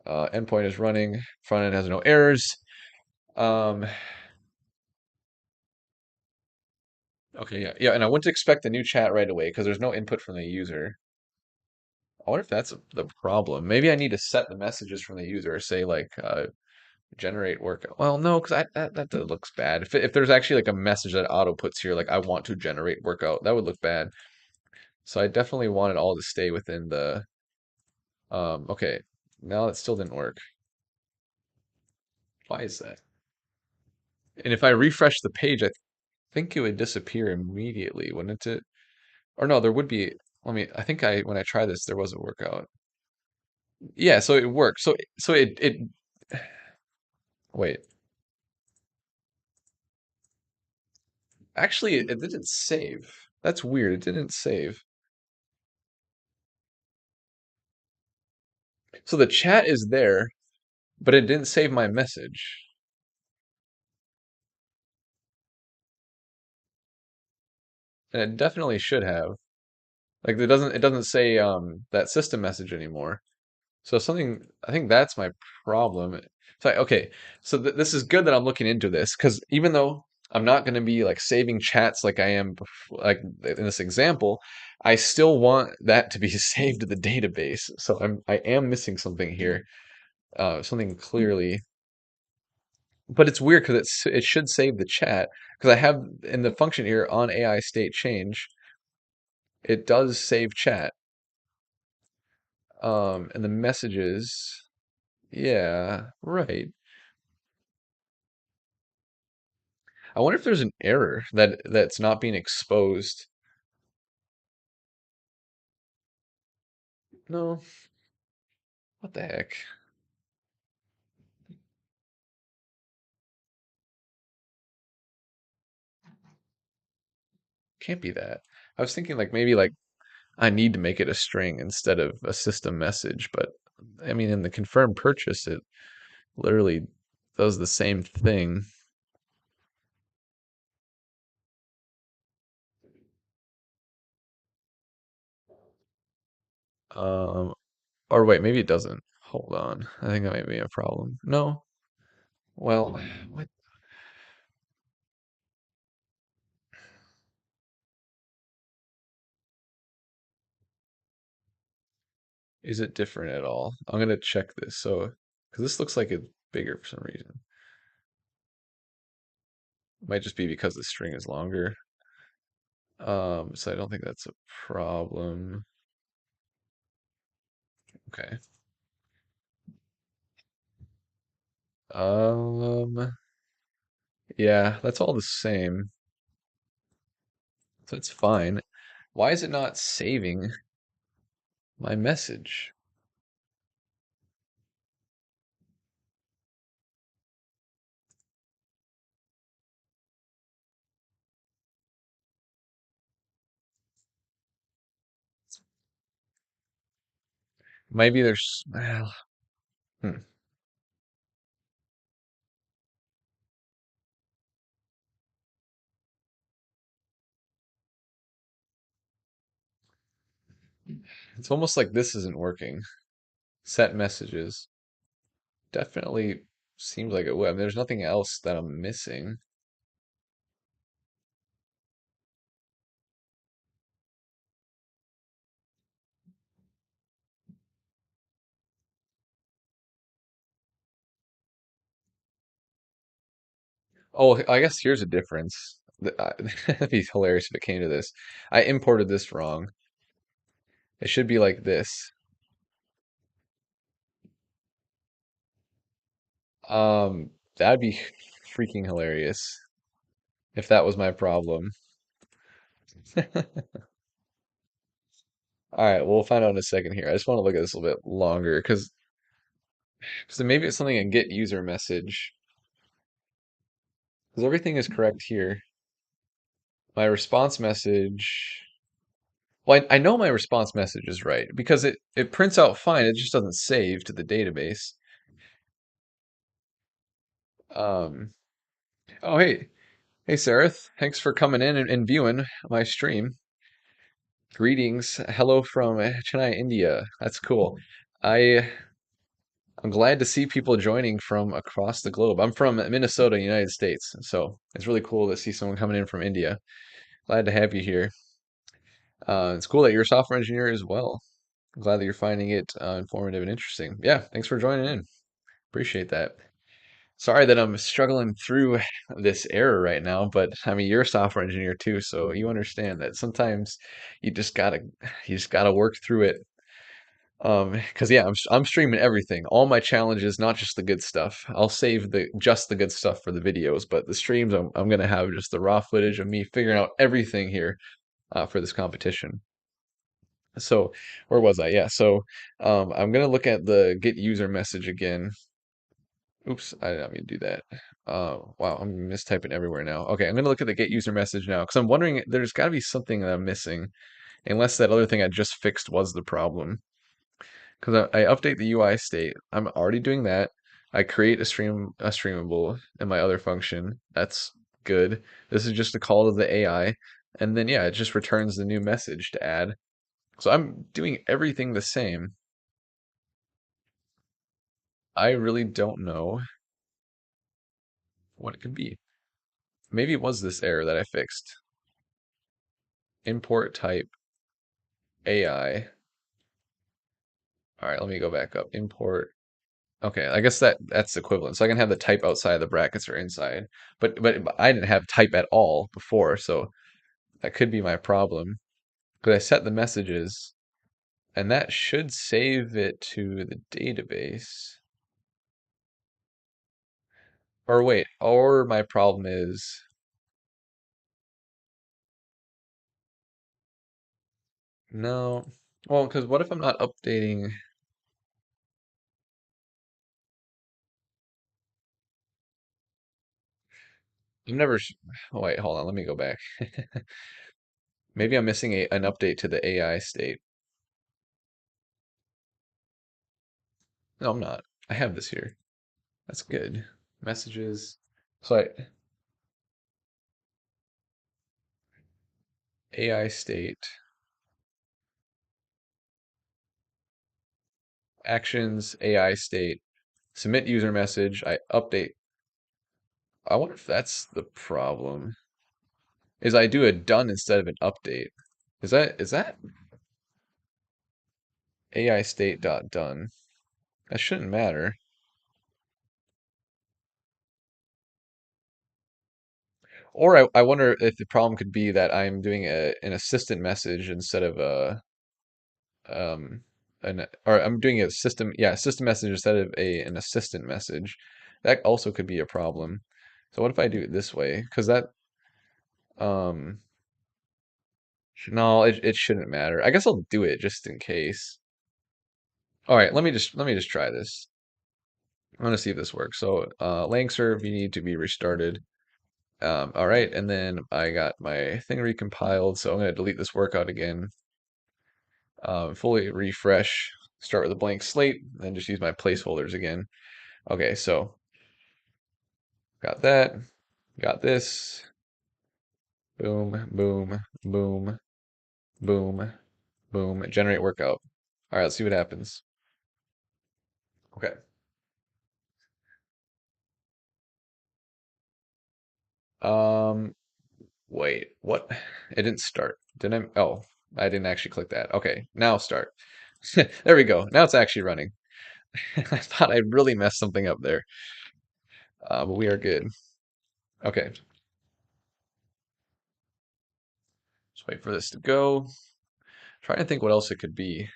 Endpoint is running. Front end has no errors. Um, okay, yeah, yeah, and I wouldn't expect a new chat right away because there's no input from the user. I wonder if that's the problem. Maybe I need to set the messages from the user, say like generate workout. Well, no, because that looks bad. If there's actually like a message that auto puts here, like I want to generate workout, that would look bad. So I definitely want it all to stay within the okay. Now it still didn't work. Why is that? And if I refresh the page, I think it would disappear immediately, wouldn't it? Or no, there would be. I think when I try this, there was a workout. Yeah, so it worked. So it wait. Actually, it didn't save. That's weird. It didn't save. So the chat is there, but it didn't save my message. And it definitely should have. Like it doesn't say that system message anymore. So something, I think that's my problem. So okay, so this is good that I'm looking into this because even though I'm not going to be like saving chats like I am like in this example, I still want that to be saved to the database. So I am missing something here, something clearly. But it's weird because it should save the chat because I have in the function here on AI state change, it does save chat. And the messages, yeah, right. I wonder if there's an error that's not being exposed. No, what the heck? Can't be that. I was thinking like maybe like I need to make it a string instead of a system message, but I mean in the confirmed purchase it literally does the same thing. Um, or wait, maybe it doesn't. Hold on. I think that might be a problem. No. Well, what is it different at all? I'm gonna check this. So, because this looks like it's bigger for some reason. Might just be because the string is longer. So I don't think that's a problem. Okay. Um, yeah, that's all the same. So it's fine. Why is it not saving my message? Maybe there's, well, hmm. It's almost like this isn't working. Set messages. Definitely seems like it would. I mean, there's nothing else that I'm missing. Oh, I guess here's a difference. That'd be hilarious if it came to this. I imported this wrong. It should be like this. That'd be freaking hilarious if that was my problem. All right, we'll find out in a second here. I just want to look at this a little bit longer because maybe it's something in get user message because everything is correct here. My response message. Well, I know my response message is right because it prints out fine. It just doesn't save to the database. Um, oh, hey, Sarah. Thanks for coming in and viewing my stream. Greetings. Hello from Chennai, India. That's cool. I I'm glad to see people joining from across the globe. I'm from Minnesota, United States, so it's really cool to see someone coming in from India. Glad to have you here. It's cool that you're a software engineer as well. I'm glad that you're finding it informative and interesting. Yeah, thanks for joining in. Appreciate that. Sorry that I'm struggling through this error right now, but I mean you're a software engineer too, so you understand that sometimes you just gotta you just gotta work through it. Because yeah, I'm streaming everything, all my challenges, not just the good stuff. I'll save the just the good stuff for the videos, but the streams I'm gonna have just the raw footage of me figuring out everything here for this competition. So where was I? Yeah, so I'm gonna look at the get user message again. Oops, I did not mean to do that. Wow, I'm mistyping everywhere now. Okay, I'm gonna look at the get user message now because I'm wondering there's got to be something that I'm missing, unless that other thing I just fixed was the problem. Because I update the UI state. I'm already doing that. I create a streamable in my other function. That's good. This is just a call to the AI. And then, yeah, it just returns the new message to add. So I'm doing everything the same. I really don't know what it could be. Maybe it was this error that I fixed. Import type AI. All right, let me go back up. Import. Okay, I guess that's equivalent. So I can have the type outside the brackets or inside. But I didn't have type at all before, so that could be my problem. Because I set the messages, and that should save it to the database. Or wait, or my problem is no. Well, because what if I'm not updating? I'm never. Oh, wait, hold on. Let me go back. Maybe I'm missing an update to the AI state. No, I'm not. I have this here. That's good. Messages. So AI state, actions, AI state, submit user message. I update. I wonder if that's the problem. Is I do a done instead of an update. Is that AI state dot done? That shouldn't matter. Or I wonder if the problem could be that I'm doing an assistant message instead of a or I'm doing a system, yeah, system message instead of an assistant message. That also could be a problem. So what if I do it this way? Because that um no, it shouldn't matter. I guess I'll do it just in case. All right, let me just try this. I'm gonna see if this works. So lang serve, you need to be restarted. All right, and then I got my thing recompiled, so I'm gonna delete this workout again. Fully refresh, start with a blank slate, and just use my placeholders again. Okay, so got that, got this, boom, boom, boom, boom, boom, generate workout. All right, let's see what happens. Okay. Um, Wait, what? It didn't start. Didn't I? Oh, I didn't actually click that. Okay, now start. There we go. Now it's actually running. I thought I really messed something up there, but we are good. Okay, just wait for this to go. Trying to think what else it could be.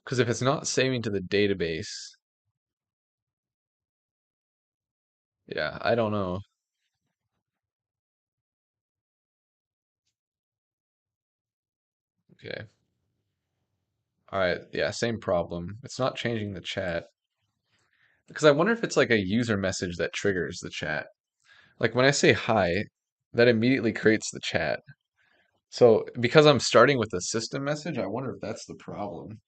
Because if it's not saving to the database, yeah, I don't know. Okay. All right. Yeah, same problem. It's not changing the chat. Because I wonder if it's like a user message that triggers the chat. Like when I say hi, that immediately creates the chat. So because I'm starting with a system message, I wonder if that's the problem.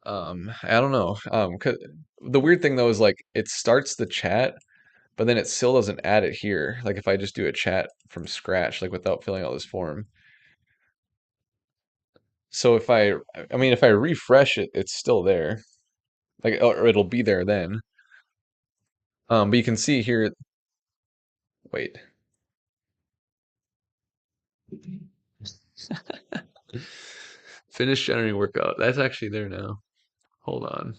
I don't know. 'Cause the weird thing though is like it starts the chat, but then it still doesn't add it here. Like if I just do a chat from scratch, like without filling out this form. So I mean, if I refresh it, it's still there. Like, or it'll be there then. But you can see here, wait, finish generating workout. That's actually there now. Hold on.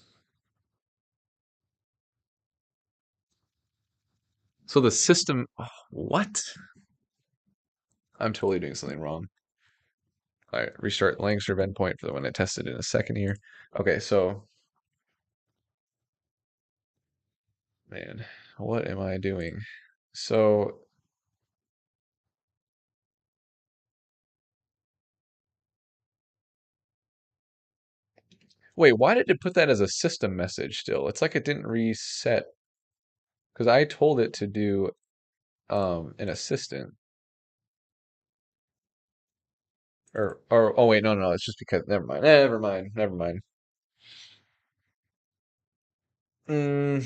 So the system, oh, what? I'm totally doing something wrong. All right, restart Langström endpoint for the one I tested in a second here. Okay, so, man, what am I doing? So, wait, why did it put that as a system message still? It's like it didn't reset because I told it to do an assistant. Or oh wait, no, no, no, it's just because never mind. Never mind. Never mind. Mm,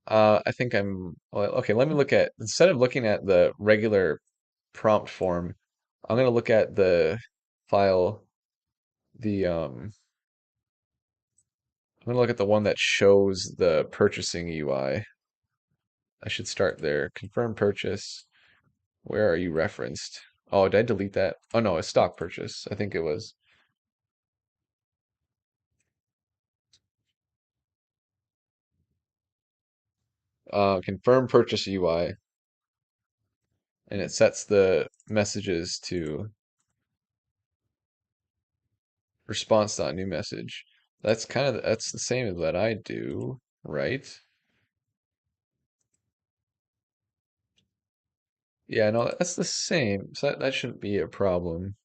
I think well, okay, let me look at, instead of looking at the regular prompt form, I'm gonna look at the file, the I'm gonna look at the one that shows the purchasing UI. I should start there. Confirm purchase. Where are you referenced? Oh, did I delete that? Oh no, it's stock purchase. I think it was. Confirm purchase UI, and it sets the messages to response dot new message. That's that's the same as that I do, right? Yeah, no, that's the same. So that shouldn't be a problem.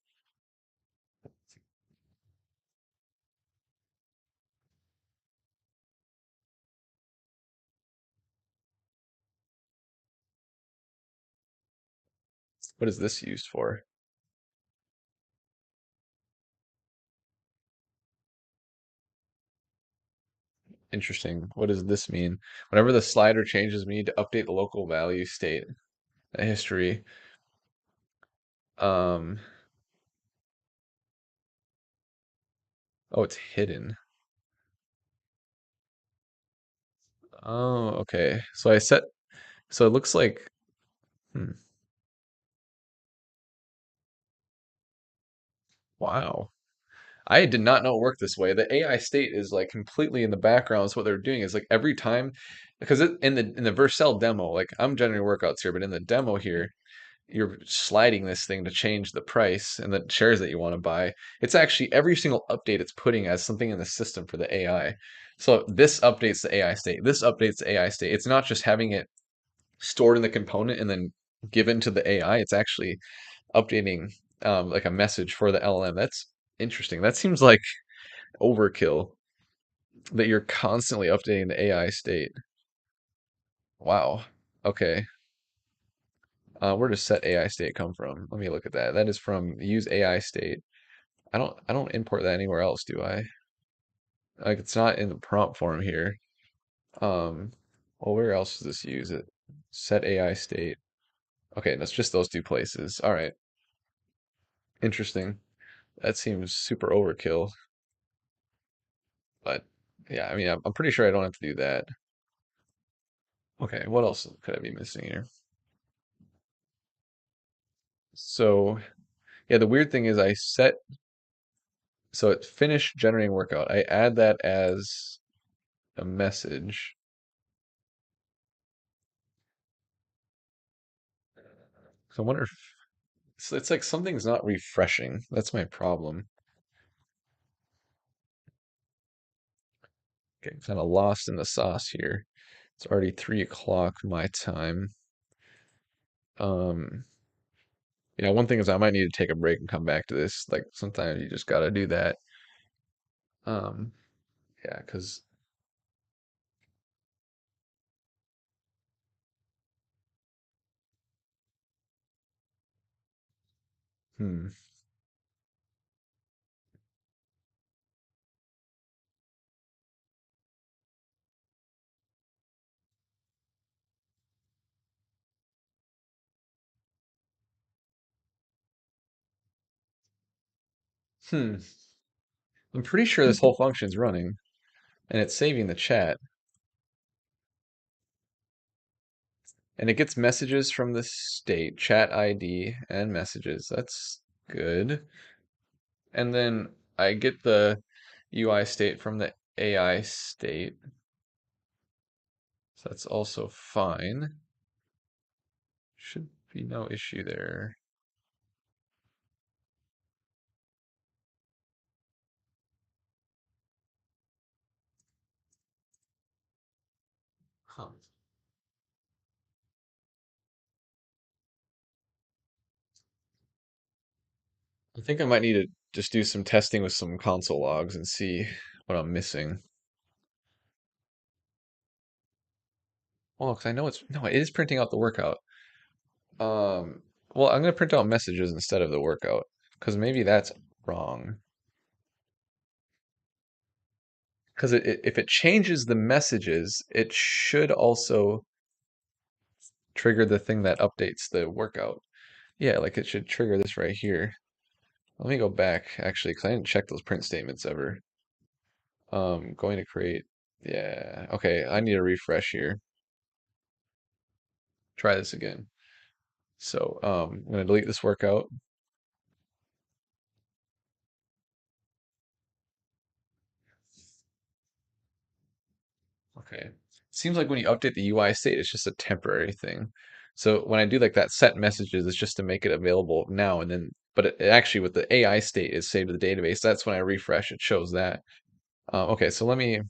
What is this used for? Interesting. What does this mean? Whenever the slider changes, we need to update the local value state history. Um, oh, it's hidden. Oh, okay. So it looks like, hmm, wow. I did not know it worked this way. The AI state is like completely in the background. So what they're doing is like every time, because in the Vercel demo, like I'm generating workouts here, but in the demo here, you're sliding this thing to change the price and the shares that you want to buy. It's actually every single update it's putting as something in the system for the AI. So this updates the AI state. This updates the AI state. It's not just having it stored in the component and then given to the AI. It's actually updating like a message for the LLM. That's interesting. That seems like overkill that you're constantly updating the AI state. Wow. Okay. Where does set AI state come from? Let me look at that. That is from use AI state. I don't import that anywhere else, do I? Like it's not in the prompt form here. Um, well, where else does this use it? Set AI state. Okay, that's just those two places. All right. Interesting. That seems super overkill, but yeah, I mean, I'm pretty sure I don't have to do that. Okay, what else could I be missing here? So, yeah, the weird thing is so it finished generating workout. I add that as a message. So I wonder if it's like something's not refreshing. That's my problem. Okay, kind of lost in the sauce here. It's already 3 o'clock my time. Um, yeah, one thing is I might need to take a break and come back to this. Like sometimes you just gotta do that. Um, yeah, because hmm, hmm. I'm pretty sure this whole function's running and it's saving the chat and it gets messages from the state, chat ID and messages. That's good. And then I get the UI state from the AI state. So that's also fine. Should be no issue there. Huh. I think I might need to just do some testing with some console logs and see what I'm missing. Well, because I know it's no, it is printing out the workout. Um, well, I'm gonna print out messages instead of the workout because maybe that's wrong. because if it changes the messages, it should also trigger the thing that updates the workout. Yeah, like it should trigger this right here. Let me go back actually, because I didn't check those print statements ever. Going to create. Yeah, okay, I need a refresh here. Try this again. So I'm gonna delete this workout. Okay. Seems like when you update the UI state, it's just a temporary thing. So when I do like that set messages, it's just to make it available now and then. But it actually, with the AI state is saved to the database. That's when I refresh, it shows that. Okay, so let me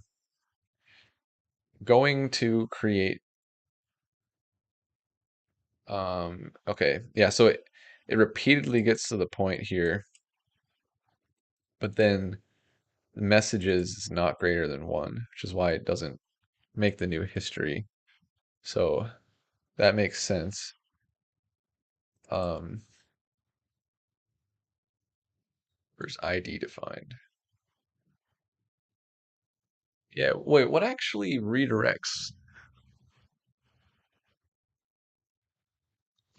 going to create. Okay, yeah. So it repeatedly gets to the point here, but then messages is not greater than one, which is why it doesn't make the new history. So that makes sense. Um, where's ID defined? Yeah, wait, what actually redirects?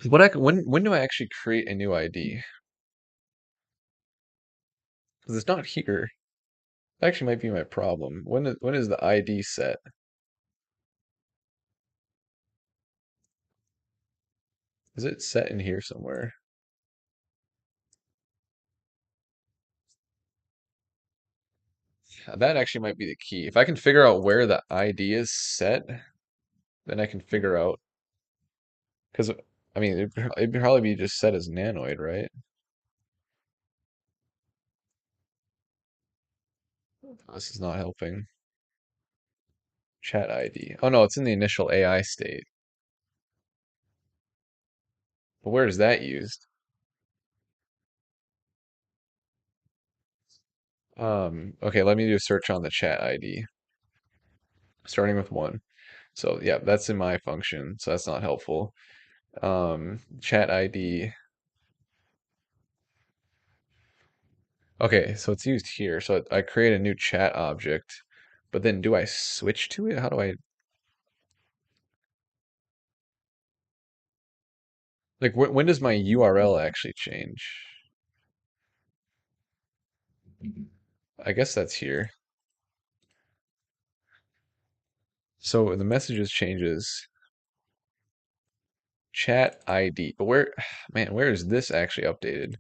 When do I actually create a new ID? Because it's not here. That actually might be my problem. When is the ID set? Is it set in here somewhere? That actually might be the key. If I can figure out where the ID is set, then I can figure out because I mean it'd probably be just set as nanoid, right? This is not helping. Chat ID. Oh no, it's in the initial AI state. But where is that used? Okay, let me do a search on the chat ID, starting with one. So yeah, that's in my function, so that's not helpful. Chat ID. Okay, so it's used here. So I create a new chat object, but then do I switch to it? How do I like when does my URL actually change? I guess that's here. So the messages changes chat ID, but where, man, where is this actually updated?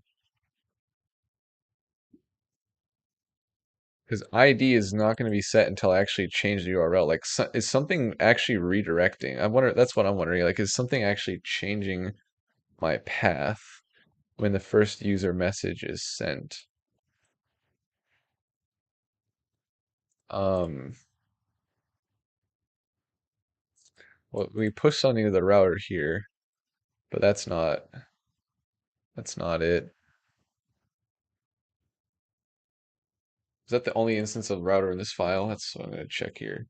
Because ID is not going to be set until I actually change the URL. Like, is something actually redirecting? I wonder, that's what I'm wondering. Like, is something actually changing my path when the first user message is sent? Um, well, we push something to the router here, but that's not it. Is that the only instance of router in this file? That's what I'm gonna check here.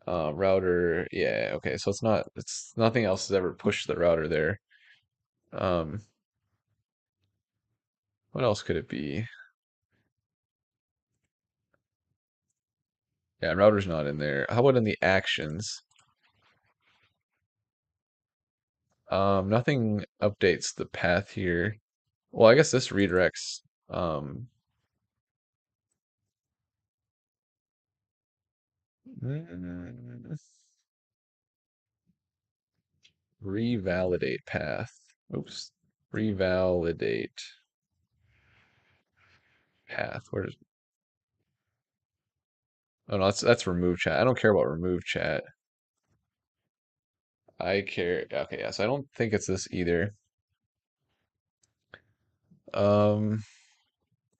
Router, yeah, okay, so it's nothing else has ever pushed the router there. Um, what else could it be? Yeah, router's not in there. How about in the actions? Nothing updates the path here. Well, I guess this redirects, mm, revalidate path. Oops. Revalidate path. Where's, oh no, that's remove chat. I don't care about remove chat. I care, okay, yeah, so I don't think it's this either. Um,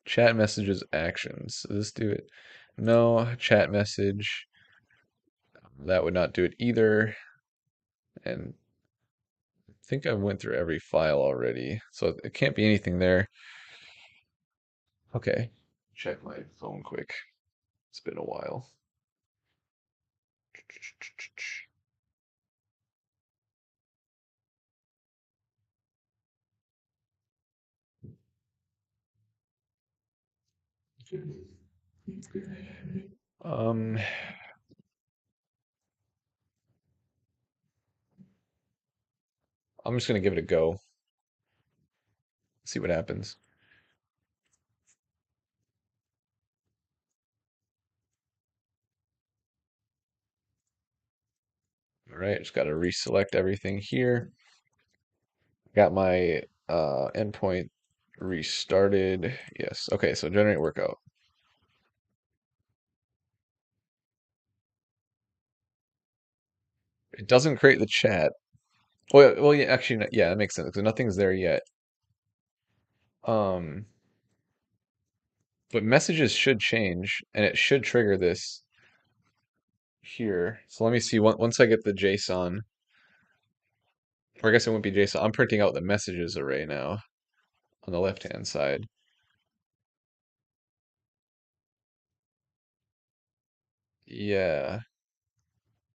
Chat messages actions. Does this do it? No, chat message. That would not do it either. And I think I went through every file already, so it can't be anything there. Okay, check my phone quick. It's been a while. Um, I'm just gonna give it a go. See what happens. All right, just got to reselect everything here. Got my endpoint restarted. Yes. Okay, so generate workout. It doesn't create the chat. Well, yeah, actually, yeah, that makes sense. So nothing's there yet. Um, but messages should change, and it should trigger this here. So let me see. Once I get the JSON, or I guess it won't be JSON. I'm printing out the messages array now on the left-hand side. Yeah.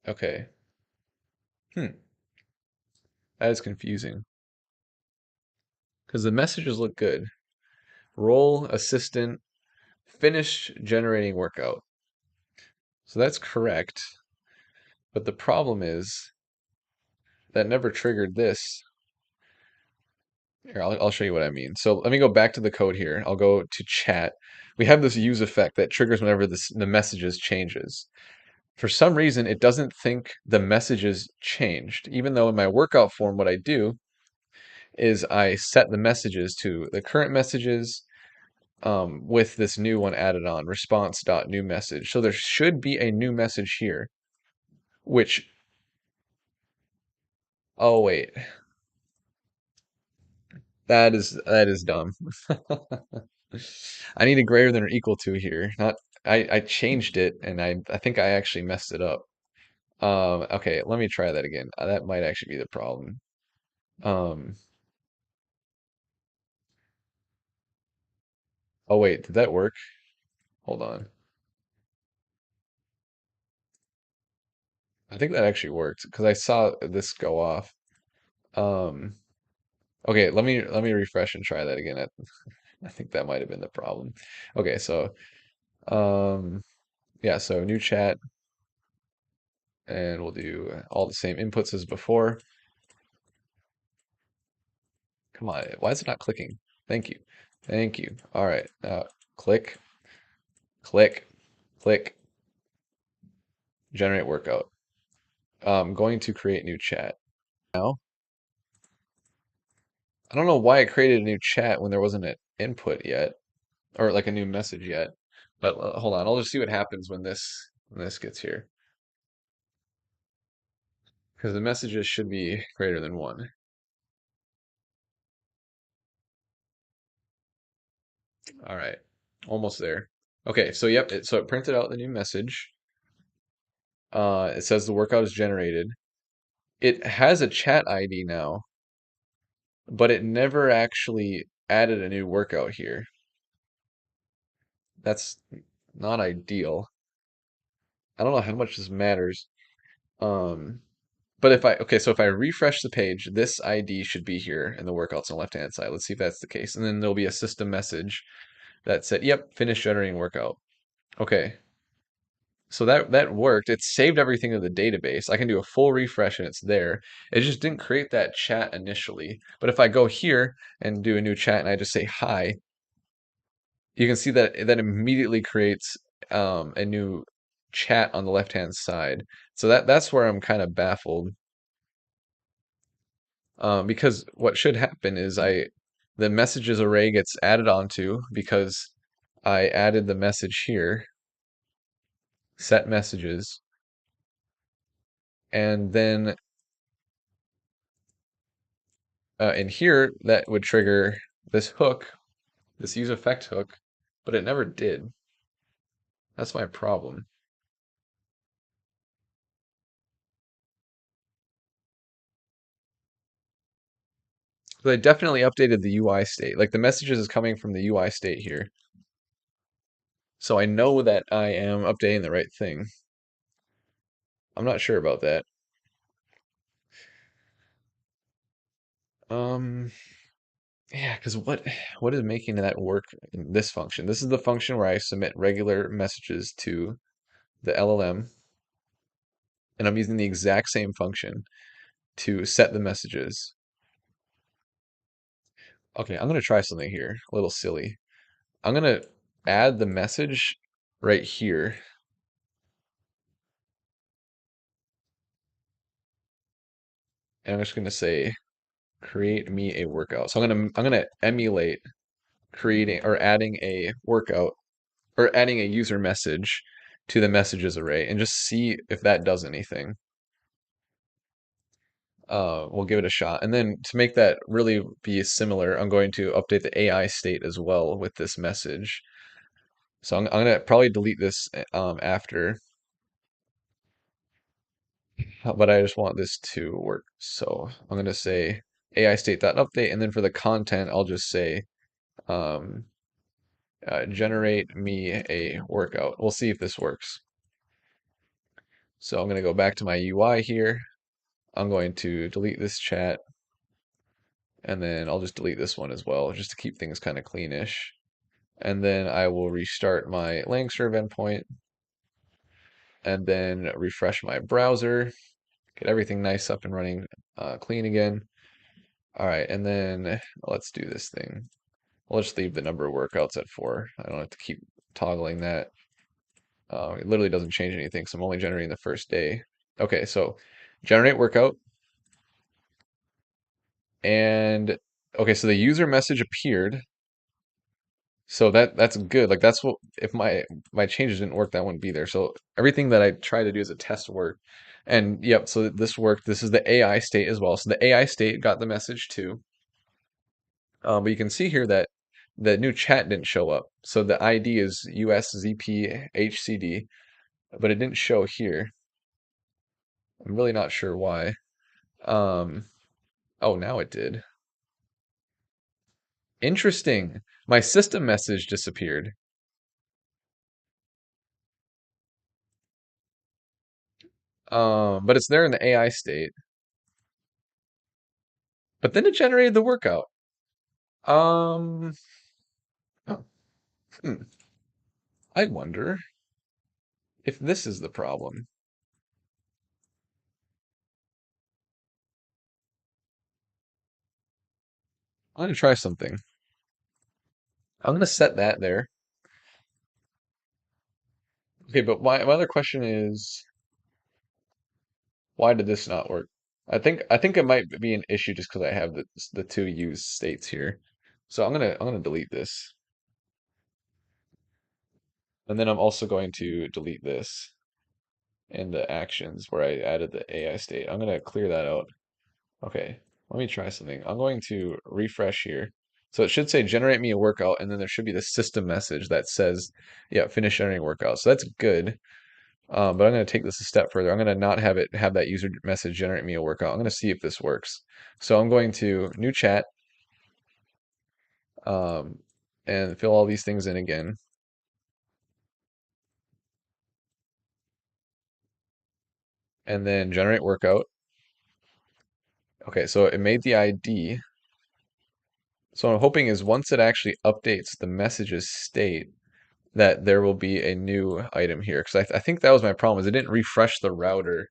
Okay. Hmm. That is confusing because the messages look good. Role assistant finished generating workout. So that's correct. But the problem is that never triggered this. Here, I'll show you what I mean. So let me go back to the code here. I'll go to chat. We have this use effect that triggers whenever the messages changes. For some reason, it doesn't think the messages changed, even though in my workout form, what I do is I set the messages to the current messages with this new one added on, response.new message. So there should be a new message here, which, oh wait, that is dumb. I need a greater than or equal to here. Not I changed it and I think I actually messed it up. Okay, let me try that again. That might actually be the problem. Um, oh wait, did that work? Hold on. I think that actually worked because I saw this go off. Um, okay, let me refresh and try that again. I think that might have been the problem. Okay, so um, yeah, so new chat, and we'll do all the same inputs as before. Come on, why is it not clicking? Thank you. Thank you. All right, now click, click, click, generate workout. I'm going to create new chat. Now, I don't know why I created a new chat when there wasn't an input yet, or like a new message yet. But hold on, I'll just see what happens when this gets here. Because the messages should be greater than one. All right, almost there. Okay, so yep, so it printed out the new message. It says the workout is generated. It has a chat ID now, but it never actually added a new workout here. That's not ideal. I don't know how much this matters. Um, but okay, so if I refresh the page, this ID should be here and the workouts on the left-hand side. Let's see if that's the case. And then there'll be a system message that said, yep, finish generating workout. Okay. So that worked. It saved everything to the database. I can do a full refresh and it's there. It just didn't create that chat initially. But if I go here and do a new chat and I just say hi, you can see that that immediately creates a new chat on the left-hand side. So that's where I'm kind of baffled. Because what should happen is the messages array gets added onto because I added the message here, set messages, and then in here that would trigger this hook, this use effect hook, but it never did. That's my problem. But I definitely updated the UI state. Like the messages is coming from the UI state here. So I know that I am updating the right thing. I'm not sure about that. Um, yeah, because what is making that work in this function? This is the function where I submit regular messages to. the LLM, and I'm using the exact same function to set the messages. Okay, I'm gonna try something here, a little silly. I'm gonna add the message right here, and I'm just gonna say create me a workout. So I'm gonna emulate creating or adding a workout or adding a user message to the messages array and just see if that does anything. We'll give it a shot. And then to make that really be similar, I'm going to update the AI state as well with this message. So I'm gonna probably delete this after, but I just want this to work. So I'm gonna say AI state.update, and then for the content, I'll just say um, generate me a workout. We'll see if this works. So I'm gonna go back to my UI here. I'm going to delete this chat, and then I'll just delete this one as well, just to keep things kind of cleanish. And then I will restart my LangServe endpoint, and then refresh my browser, get everything nice up and running clean again. All right, and then let's do this thing. We'll just leave the number of workouts at 4. I don't have to keep toggling that. It literally doesn't change anything, so I'm only generating the first day. Okay, so generate workout, and okay, so the user message appeared. So that's good. Like that's what if my changes didn't work, that wouldn't be there. So everything that I try to do as a test work. And yep, so this worked. This is the AI state as well. So the AI state got the message too. But you can see here that the new chat didn't show up. So the ID is USZPHCD, but it didn't show here. I'm really not sure why. Um, oh, now it did. Interesting. My system message disappeared. But it's there in the AI state. But then it generated the workout. Um, oh, hmm. I wonder if this is the problem. I'm gonna try something. I'm gonna set that there. Okay, but my other question is, why did this not work? I think it might be an issue just because I have the two used states here. So I'm gonna delete this, and then I'm also going to delete this in the actions where I added the AI state. I'm gonna clear that out. Okay, let me try something. I'm going to refresh here. So it should say generate me a workout, and then there should be the system message that says, yeah, finish generating workout. So that's good. But I'm going to take this a step further. I'm going to not have it have that user message generate me a workout. I'm going to see if this works. So I'm going to new chat um, and fill all these things in again. And then generate workout. Okay, so it made the ID. So what I'm hoping is once it actually updates the messages state, that there will be a new item here. Because I think that was my problem, is it didn't refresh the router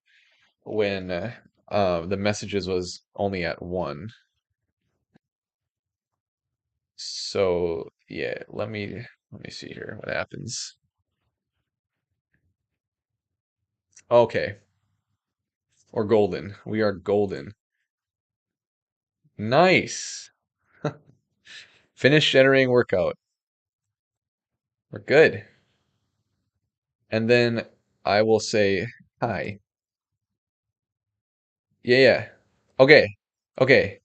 when the messages was only at 1. So yeah, let me see here what happens. Okay, we're golden. We are golden. Nice. Finish generating workout. We're good. And then I will say hi. Yeah, yeah. Okay. Okay.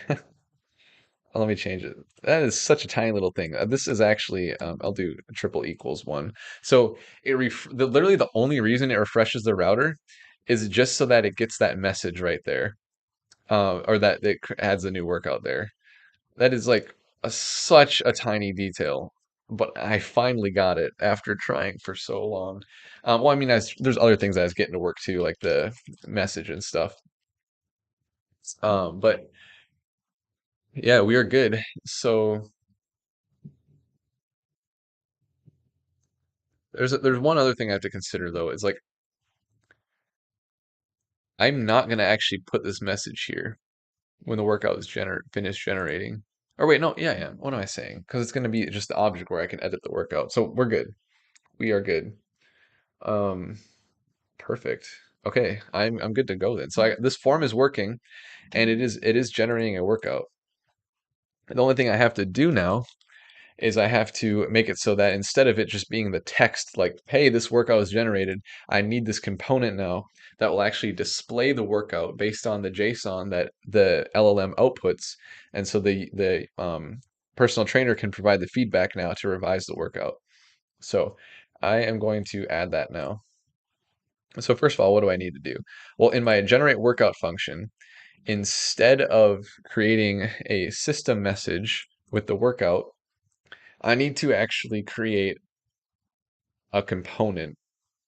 Let me change it. That is such a tiny little thing. This is actually, I'll do triple equals 1. So literally the only reason it refreshes the router is just so that it gets that message right there, or that it adds a new workout there. That is like such a tiny detail, but I finally got it after trying for so long. Well, I mean, there's other things I was getting to work too, like the message and stuff. But yeah, we are good. So There's one other thing I have to consider though. Is like I'm not gonna actually put this message here when the workout is finished generating. Or wait, no, yeah, yeah. What am I saying? Because it's gonna be just the object where I can edit the workout. So we're good. We are good. Um, Perfect. Okay, I'm good to go then. So this form is working, and it is generating a workout. The only thing I have to do now is I have to make it so that instead of it just being the text like, hey, this workout is generated, I need this component now that will actually display the workout based on the JSON that the LLM outputs. And so the personal trainer can provide the feedback now to revise the workout. So I am going to add that now. So first of all, what do I need to do? Well, in my generate workout function, instead of creating a system message with the workout, I need to actually create a component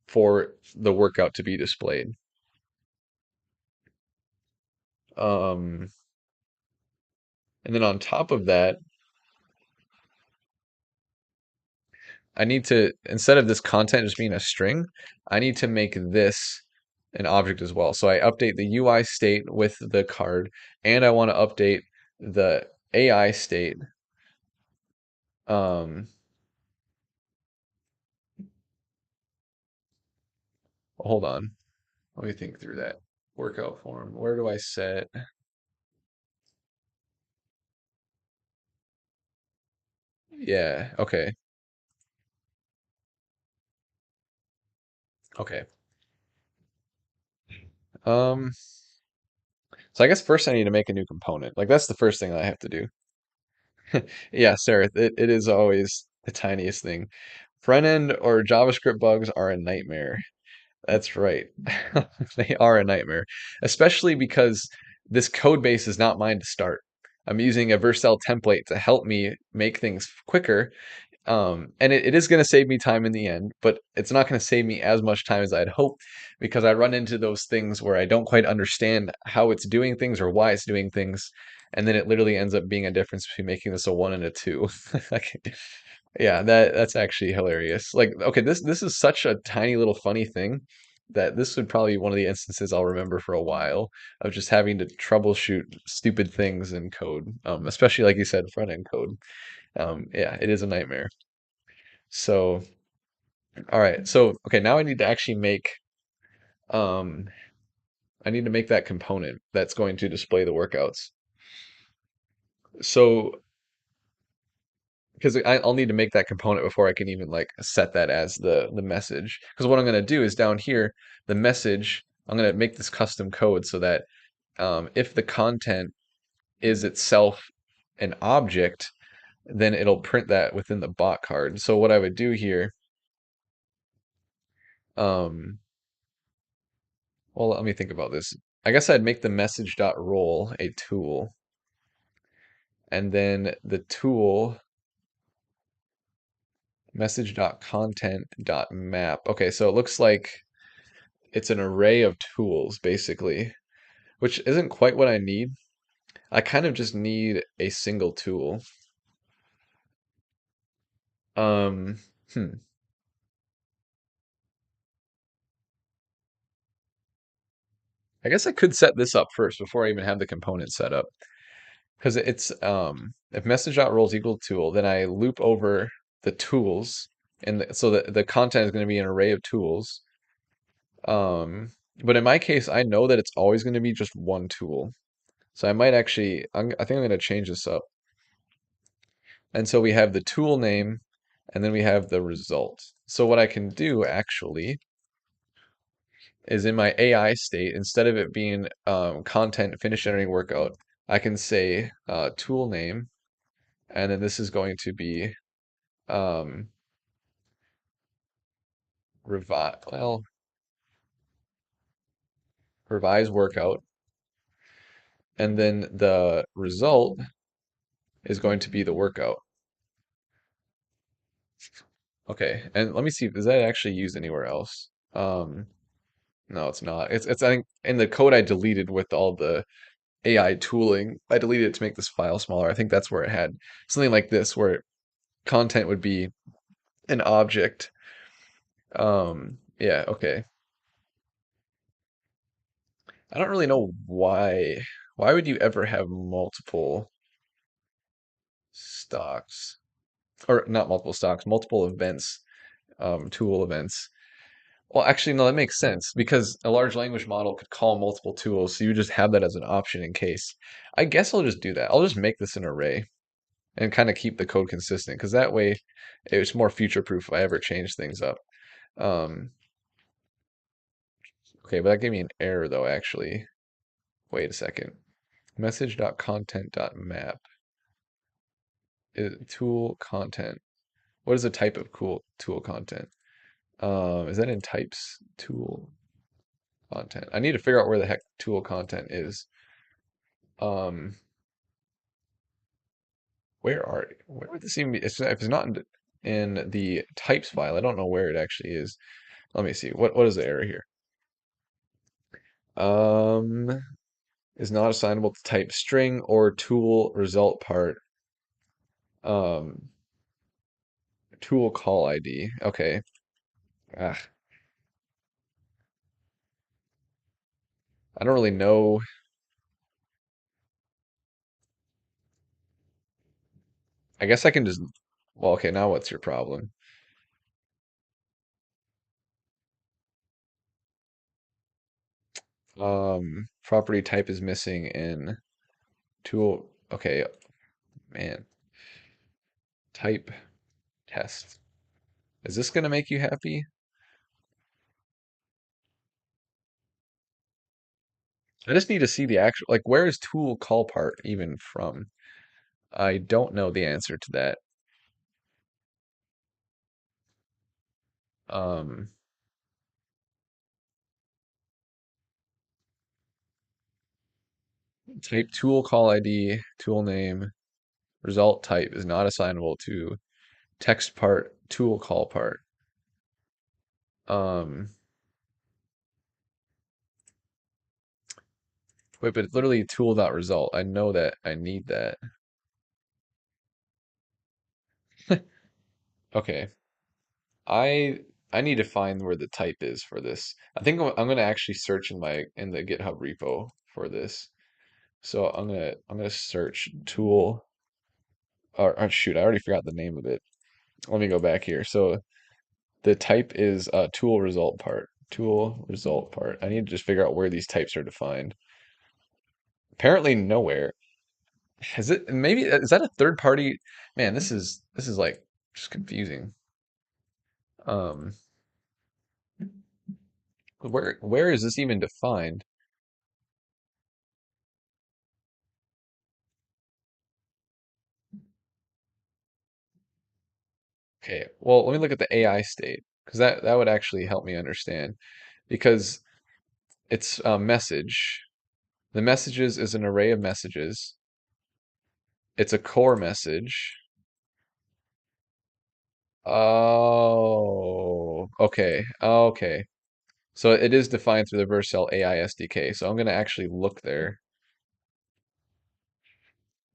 for the workout to be displayed. Um, and then on top of that, I need to, instead of this content just being a string, I need to make this an object as well. So I update the UI state with the card, and I want to update the AI state. Um, Hold on. Let me think through that workout form. Where do I set? Yeah, okay. Okay. Um, so I guess first I need to make a new component. Like that's the first thing that I have to do. Yeah, Sarah, it is always the tiniest thing. Front end or JavaScript bugs are a nightmare. That's right. They are a nightmare, especially because this code base is not mine to start. I'm using a Vercel template to help me make things quicker. And it is going to save me time in the end, but it's not going to save me as much time as I'd hope because I run into those things where I don't quite understand how it's doing things or why it's doing things. And then it literally ends up being a difference between making this a one and a two. Like, yeah, that's actually hilarious. Like, okay, this is such a tiny little funny thing that this would probably be one of the instances I'll remember for a while of just having to troubleshoot stupid things in code, especially like you said, front end code. Yeah, it is a nightmare. So, all right. So, okay, now um I need to make that component that's going to display the workouts. So, because I'll need to make that component before I can even like set that as the message. Because what I'm going to do is down here, the message, I'm going to make this custom code so that if the content is itself an object, then it'll print that within the bot card. So what I would do here, um, well, let me think about this. I guess I'd make the message.role a tool, and then the tool message.content.map. Okay, so it looks like it's an array of tools basically, which isn't quite what I need. I kind of just need a single tool. Um, hmm. I guess I could set this up first before I even have the component set up. Because it's if message.role is equal to tool, then I loop over the tools, and so the content is going to be an array of tools. But in my case, I know that it's always going to be just one tool. So I might actually, I think I'm going to change this up. And so we have the tool name, and then we have the result. So what I can do actually is in my AI state, instead of it being content finish generating workout, I can say tool name, and then this is going to be um, well, revise workout, and then the result is going to be the workout. Okay, and let me see, is that actually used anywhere else? No, it's not. It's I think in the code I deleted with all the AI tooling, I deleted it to make this file smaller. I think that's where it had something like this, where content would be an object, Yeah, okay. I don't really know why. Why would you ever have multiple stocks? Or not multiple stocks, multiple events, tool events. Well, actually, no, that makes sense because a large language model could call multiple tools, so you just have that as an option in case. I guess I'll just do that. I'll just make this an array and kind of keep the code consistent because that way it's more future proof if I ever change things up. Um, okay, but that gave me an error though, actually. Wait a second. Message.content.map is tool content. What is the type of cool tool content? Is that in types tool content? I need to figure out where the heck tool content is. Um, where would this even be? If it's not in the types file, I don't know where it actually is. Let me see. What is the error here? Um, is not assignable to type string or tool result part. Um, tool call ID. Okay. Ah, I don't really know. I guess I can just. Well, okay. Now what's your problem? Property type is missing in tool. Okay, man. Type test. Is this gonna make you happy? I just need to see the actual, like, where is tool call part even from? I don't know the answer to that. Um, type tool call ID, tool name, result type is not assignable to text part, tool call part. Um, wait, but it's literally tool.result. I know that I need that. Okay. I I need to find where the type is for this. I think I'm gonna actually search in the GitHub repo for this. So I'm gonna search tool or shoot, I already forgot the name of it. Let me go back here. So the type is tool result part. Tool result part. I need to just figure out where these types are defined. Apparently nowhere. Is it maybe is that a third party? Man, this is like just confusing. Um, where is this even defined? Okay, well, let me look at the AI state because that would actually help me understand because it's a message. The messages is an array of messages. It's a core message. Oh, okay. Okay. So it is defined through the Vercel AI SDK. So I'm going to actually look there.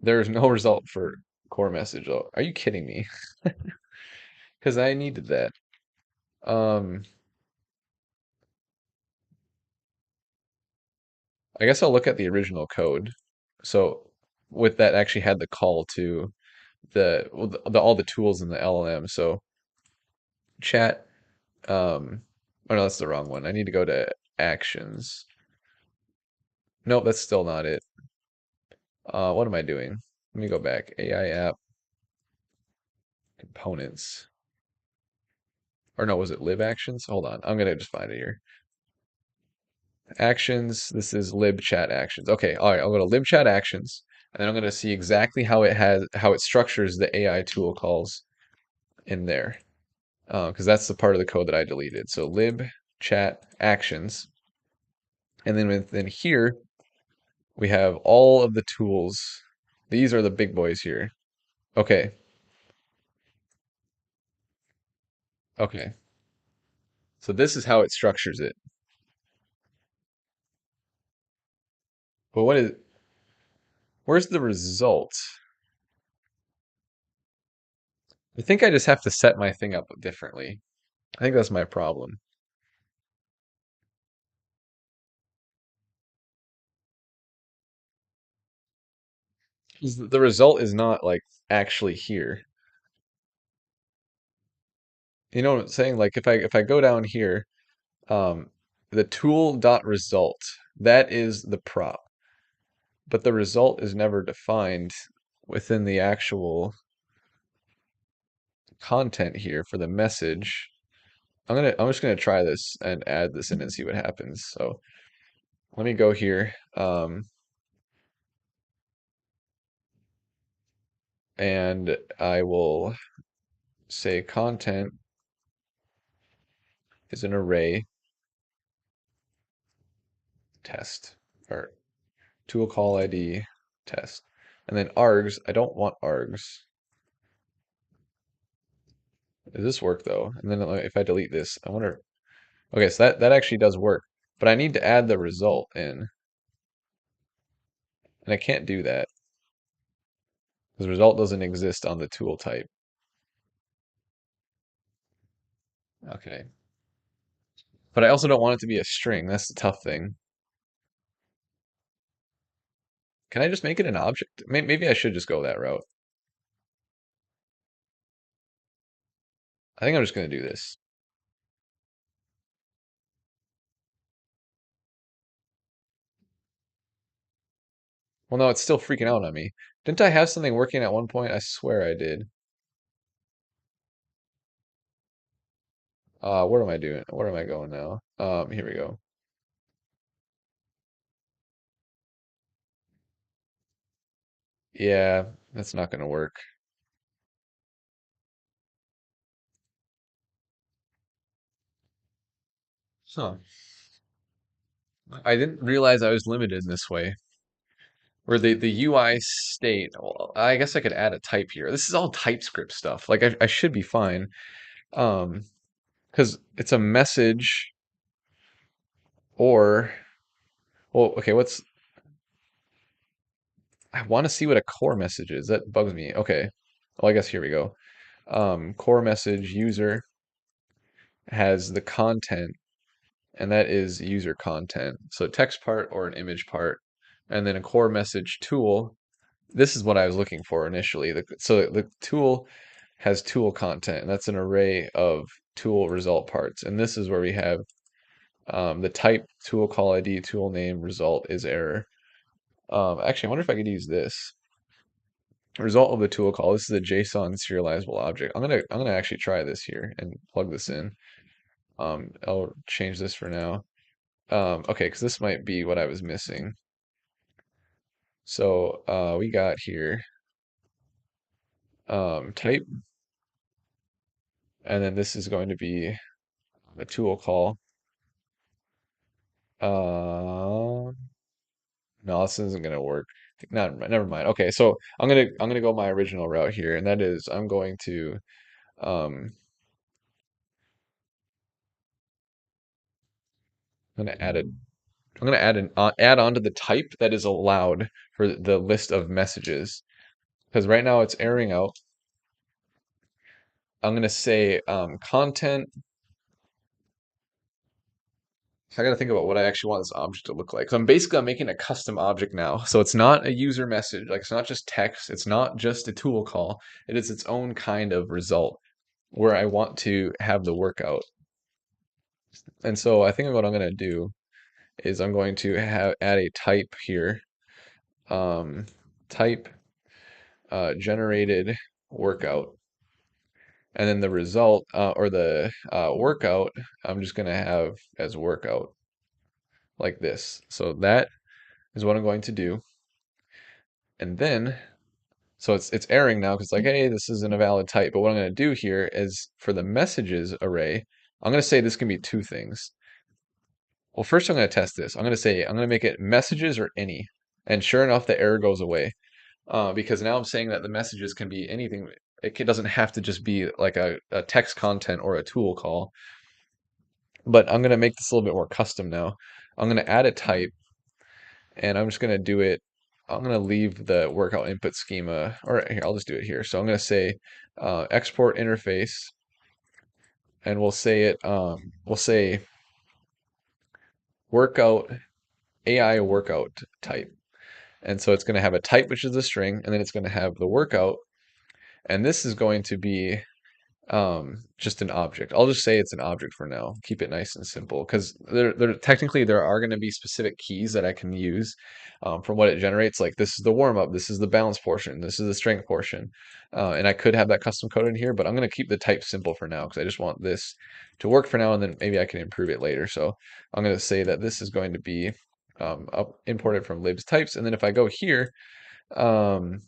There is no result for core message. Oh, are you kidding me? Because I needed that. Um, I guess I'll look at the original code. So with that actually had the call to well, all the tools in the LLM. So chat, oh no, that's the wrong one. I need to go to actions. Nope, that's still not it. What am I doing? Let me go back. AI app components. Or no, was it lib actions? Hold on. I'm gonna just find it here. Actions. This is lib chat actions. Okay, all right, I'll go to lib chat actions, and then I'm gonna see exactly how it structures the AI tool calls in there. Because that's the part of the code that I deleted. So lib chat actions. And then within here, we have all of the tools. These are the big boys here. Okay. Okay. So this is how it structures it. But where's the result? I think I just have to set my thing up differently. I think that's my problem. 'Cause the result is not like actually here. You know what I'm saying? Like if I go down here, um, the tool dot result, that is the prop, but the result is never defined within the actual content here for the message. I'm just gonna try this and add this in and see what happens. So let me go here, and I will say content is an array test or tool call ID test. And then args, I don't want args. Does this work though? And then if I delete this, I wonder. Okay, so that actually does work, but I need to add the result in, and I can't do that because the result doesn't exist on the tool type. Okay, but I also don't want it to be a string. That's the tough thing. Can I just make it an object? Maybe I should just go that route. I think I'm just going to do this. Well, no, it's still freaking out on me. Didn't I have something working at one point? I swear I did. What am I doing? Where am I going now? Here we go. Yeah, that's not going to work. Huh. I didn't realize I was limited in this way. Where the UI state, well, I guess I could add a type here. This is all TypeScript stuff. Like I should be fine. Um, because it's a message or, well, okay, I want to see what a core message is. That bugs me. Okay. Well, I guess here we go. Core message user has the content, and that is user content. So text part or an image part, and then a core message tool. This is what I was looking for initially. So the tool has tool content, and that's an array of tool result parts. And this is where we have the type, tool call ID, tool name, result is error. Actually, I wonder if I could use this. Result of the tool call. This is a JSON serializable object. I'm gonna actually try this here and plug this in. I'll change this for now. Okay, because this might be what I was missing. So we got here type, and then this is going to be a tool call. No, this isn't gonna work. Not, never mind. Okay, so I'm gonna go my original route here, and that is I'm going to um I'm gonna add it. I'm gonna add on to the type that is allowed for the list of messages because right now it's airing out. I'm gonna say content. I gotta think about what I actually want this object to look like. So I'm making a custom object now. So it's not a user message, like it's not just text, it's not just a tool call. It is its own kind of result where I want to have the workout. And so I think what I'm gonna do is I'm going to have add a type here. Um, type generated workout. And then the result or the workout, I'm just gonna have as workout like this. So that is what I'm going to do. And then, so it's airing now because like, hey, this isn't a valid type. But what I'm going to do here is for the messages array, I'm going to say this can be two things. Well, first I'm going to test this. I'm going to say, I'm going to make it messages or any. And sure enough, the error goes away because now I'm saying that the messages can be anything. Doesn't have to just be like a text content or a tool call. But I'm going to make this a little bit more custom now. I'm going to add a type and I'm just going to do it. I'm going to leave the workout input schema, or here, I'll just do it here. So I'm going to say export interface, and we'll say workout AI workout type. And so it's going to have a type, which is a string, and then it's going to have the workout. And this is going to be just an object. I'll just say it's an object for now. Keep it nice and simple because there technically there are going to be specific keys that I can use from what it generates. Like this is the warm up, this is the balance portion, this is the strength portion, and I could have that custom coded here, but I'm going to keep the type simple for now because I just want this to work for now, and then maybe I can improve it later. So I'm going to say that this is going to be imported from libs types, and then if I go here, um,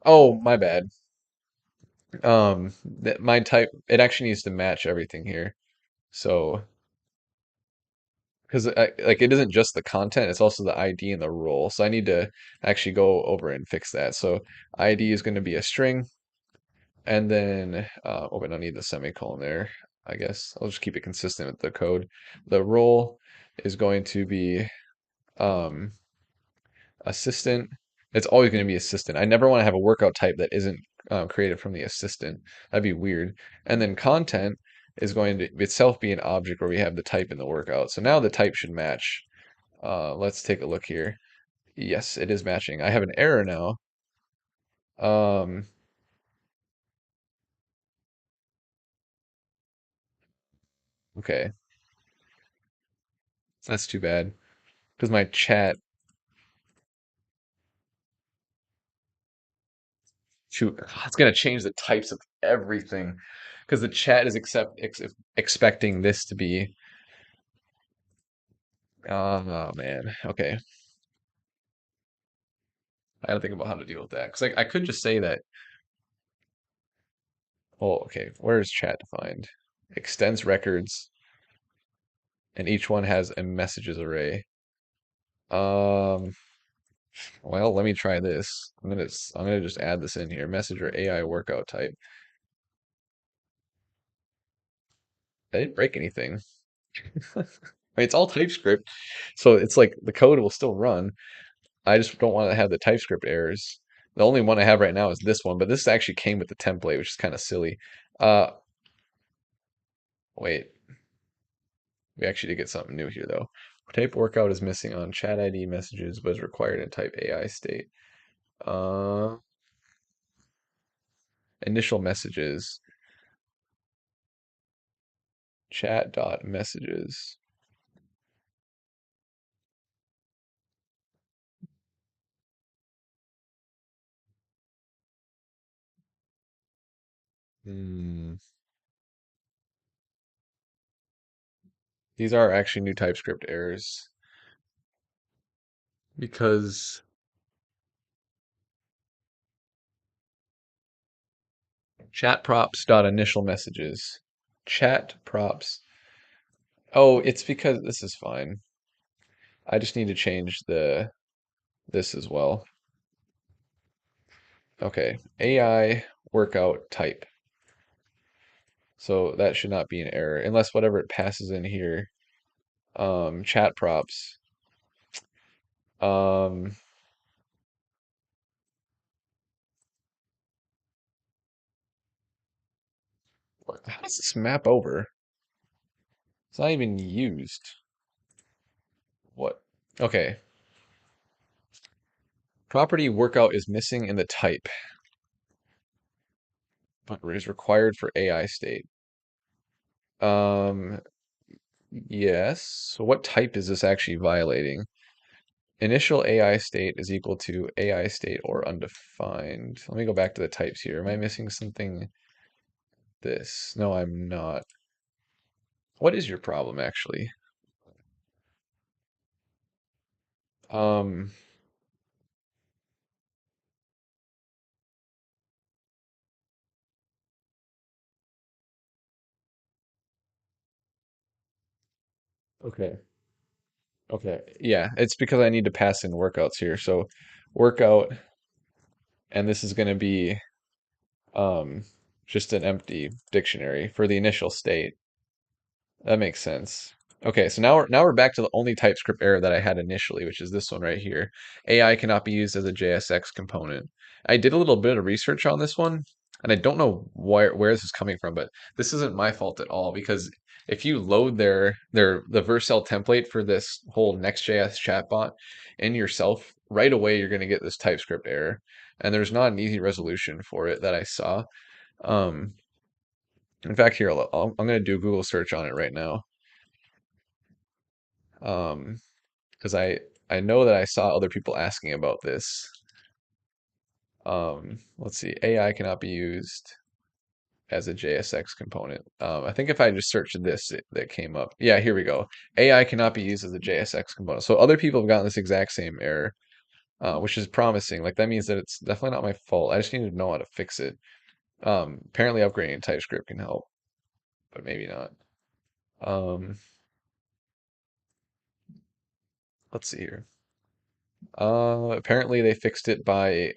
oh my bad. That my type it actually needs to match everything here. So because like it isn't just the content, it's also the ID and the role. So I need to actually go over and fix that. So ID is going to be a string, and then oh, we don't need the semicolon there. I guess I'll just keep it consistent with the code. The role is going to be um assistant. It's always going to be assistant. I never want to have a workout type that isn't created from the assistant. That'd be weird. And then content is going to itself be an object where we have the type in the workout. So now the type should match. Let's take a look here. Yes, it is matching. I have an error now. Um, okay, that's too bad because my chat, shoot, it's gonna change the types of everything because the chat is expecting this to be. Oh man. Okay. I gotta think about how to deal with that. Because I could just say that, oh, okay, where is chat defined? Extends records, and each one has a messages array. Um, well, let me try this. I'm gonna just add this in here. Messenger AI workout type. I didn't break anything. I mean, it's all TypeScript, so it's like the code will still run. I just don't want to have the TypeScript errors. The only one I have right now is this one, but this actually came with the template, which is kind of silly. Uh, wait. We actually did get something new here though. Type workout is missing on chat ID messages, but is required in type AI state. Uh, initial messages, chat dot messages. Hmm. These are actually new TypeScript errors because chat props dot initial messages. Chat props. Oh, it's because this is fine. I just need to change the this as well. Okay, AI workout type. So that should not be an error unless whatever it passes in here. Chat props. Um, how does this map over? It's not even used. What? Okay. Property workout is missing in the type, but is required for AI state. Um, yes. So what type is this actually violating? Initial AI state is equal to AI state or undefined. Let me go back to the types here. Am I missing something? This. No, I'm not. What is your problem actually? Um, okay. Okay. Yeah, it's because I need to pass in workouts here. So workout, and this is going to be um just an empty dictionary for the initial state. That makes sense. Okay, so now we're back to the only TypeScript error that I had initially, which is this one right here. AI cannot be used as a JSX component. I did a little bit of research on this one, and I don't know where this is coming from, but this isn't my fault at all because if you load the Vercel template for this whole Next.js chatbot in yourself, right away you're going to get this TypeScript error, and there's not an easy resolution for it that I saw. Um, in fact, here I'm going to do a Google search on it right now. Um, because I know that I saw other people asking about this. Let's see, AI cannot be used as a JSX component. I think if I just searched this, that came up. Yeah, here we go. AI cannot be used as a JSX component. So other people have gotten this exact same error, which is promising. Like that means that it's definitely not my fault. I just need to know how to fix it. Apparently upgrading TypeScript can help, but maybe not. Um, let's see here. Apparently they fixed it by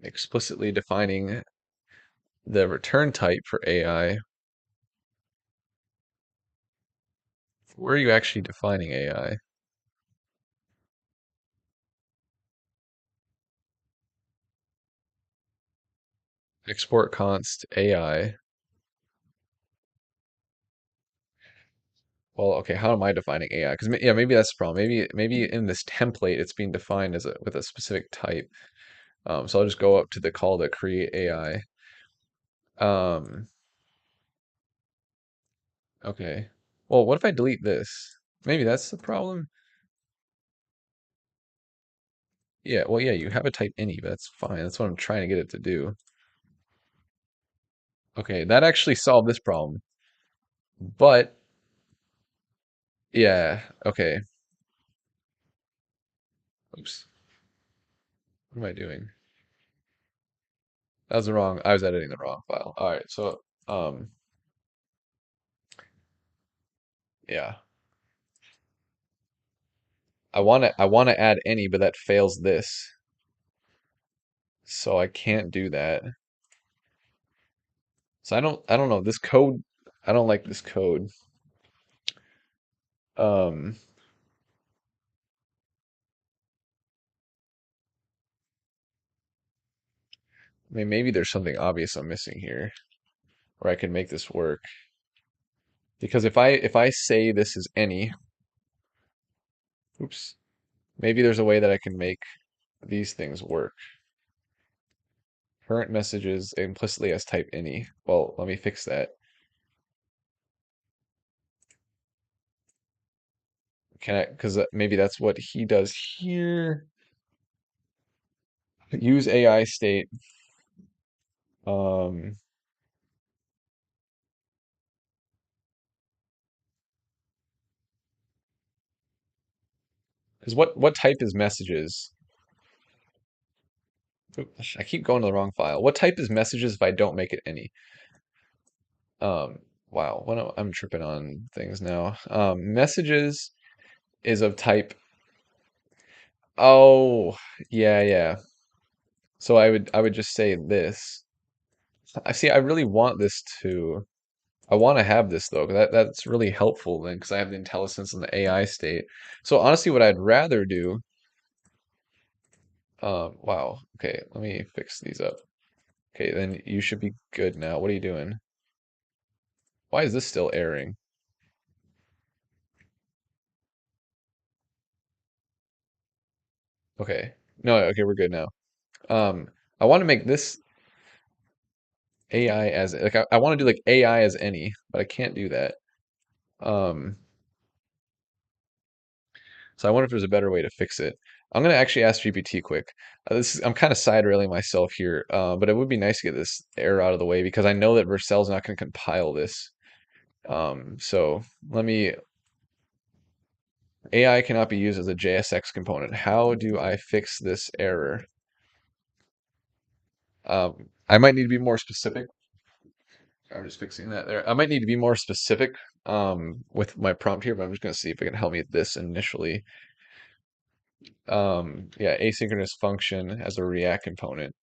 explicitly defining the return type for AI. Where are you actually defining AI? Export const AI. Well, okay, how am I defining AI? Because yeah, maybe that's the problem. Maybe in this template it's being defined as with a specific type. So I'll just go up to the call to create AI. Um, okay. Well, what if I delete this? Maybe that's the problem. Yeah, well, yeah, you have a type any, but that's fine. That's what I'm trying to get it to do. Okay, that actually solved this problem. But yeah, okay. Oops. What am I doing? That was the wrong. I was editing the wrong file. All right, so um, yeah, I want to add any, but that fails this, so I can't do that. So I don't know this code. I don't like this code. Um, I mean maybe there's something obvious I'm missing here, where I can make this work. Because if I say this is any, oops, maybe there's a way that I can make these things work. Current messages implicitly as type any. Well, let me fix that. Can I? Because maybe that's what he does here. Use AI state. Um, because what type is messages? Oop, I keep going to the wrong file. What type is messages if I don't make it any? Um, wow, I'm tripping on things now. Messages is of type. Oh, yeah, yeah. So I would just say this. I see. I really want this to. I want to have this though, 'cause that's really helpful then, because I have the IntelliSense and the AI state. So honestly, what I'd rather do. Wow. Okay, let me fix these up. Okay, then you should be good now. What are you doing? Why is this still airing? Okay. No, okay, we're good now. Um, I want to make this AI as like I want to do like AI as any, but I can't do that. Um, so I wonder if there's a better way to fix it. I'm gonna actually ask GPT quick. I'm kind of side railing myself here, but it would be nice to get this error out of the way because I know that Vercel's not going to compile this. So let me. AI cannot be used as a JSX component. How do I fix this error? I might need to be more specific. I'm just fixing that there. I might need to be more specific with my prompt here, but I'm just going to see if it can help me with this initially. Yeah, asynchronous function as a React component.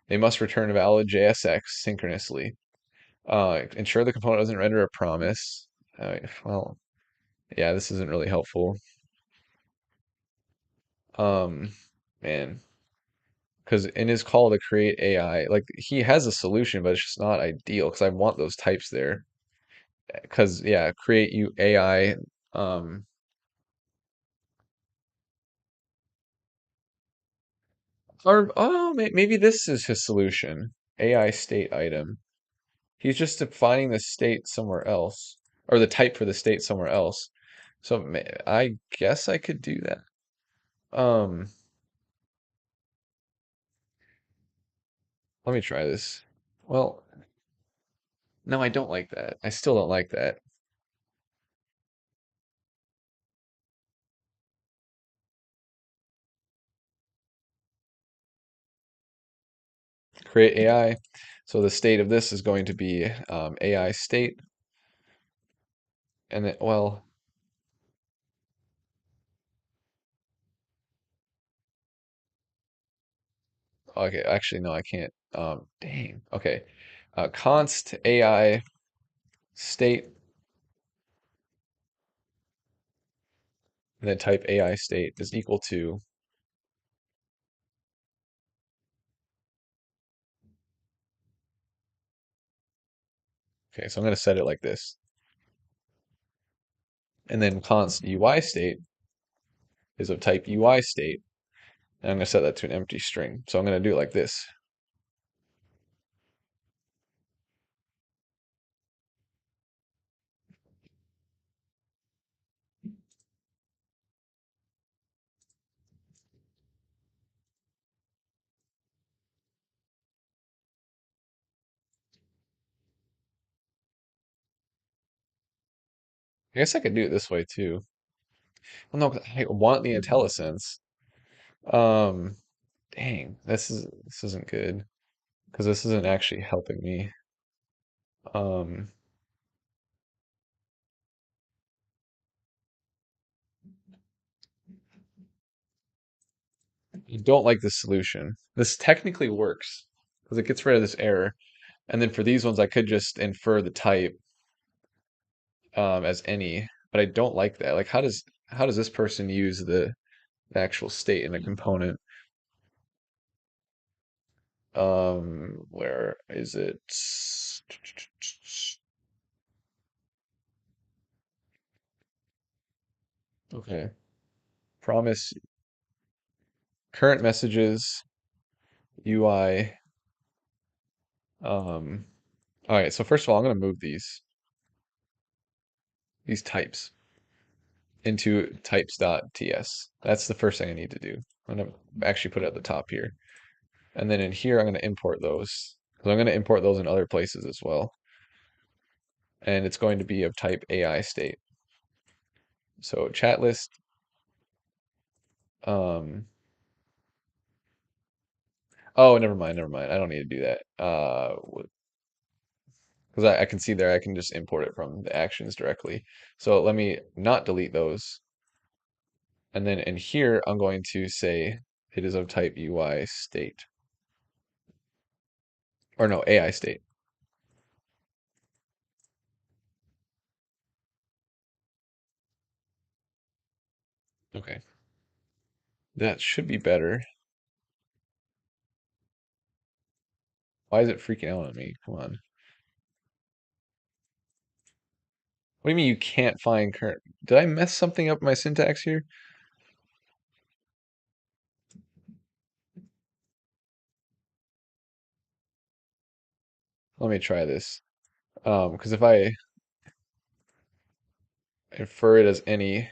They must return a valid JSX synchronously. Ensure the component doesn't render a promise. Well, yeah, this isn't really helpful. Um, man, because in his call to create AI, like he has a solution, but it's just not ideal because I want those types there. Because yeah, create you AI. Um, or oh, maybe this is his solution. AI state item. He's just defining the state somewhere else, or the type for the state somewhere else. So I guess I could do that. Um, Let me try this. Well, no, I don't like that. I still don't like that. Create AI. So the state of this is going to be AI state, and then well, okay, actually no, I can't. Dang. Okay, const AI state, and then type AI state is equal to. Okay, so I'm going to set it like this, and then const UI state is of type UI state, and I'm going to set that to an empty string. So I'm going to do it like this. I guess I could do it this way too. Well, no, 'cause I want the IntelliSense. Um, Dang, this isn't good because this isn't actually helping me. Um, I don't like this solution. This technically works because it gets rid of this error. And then for these ones, I could just infer the type as any, but I don't like that. Like, how does this person use the actual state in a component? Where is it? Okay. Promise current messages UI. Um, all right. So first of all, I'm going to move these types into types.ts. That's the first thing I need to do. I'm going to actually put it at the top here. And then in here, I'm going to import those because I'm going to import those in other places as well. And it's going to be of type AI state. So chat list. Um, oh, never mind, never mind. I don't need to do that. Because I can see there, I can just import it from the actions directly. So let me not delete those. And then in here, I'm going to say it is of type UI state. Or no, AI state. Okay. That should be better. Why is it freaking out on me? Come on. What do you mean you can't find current? Did I mess something up in my syntax here? Let me try this. Because if I infer it as any.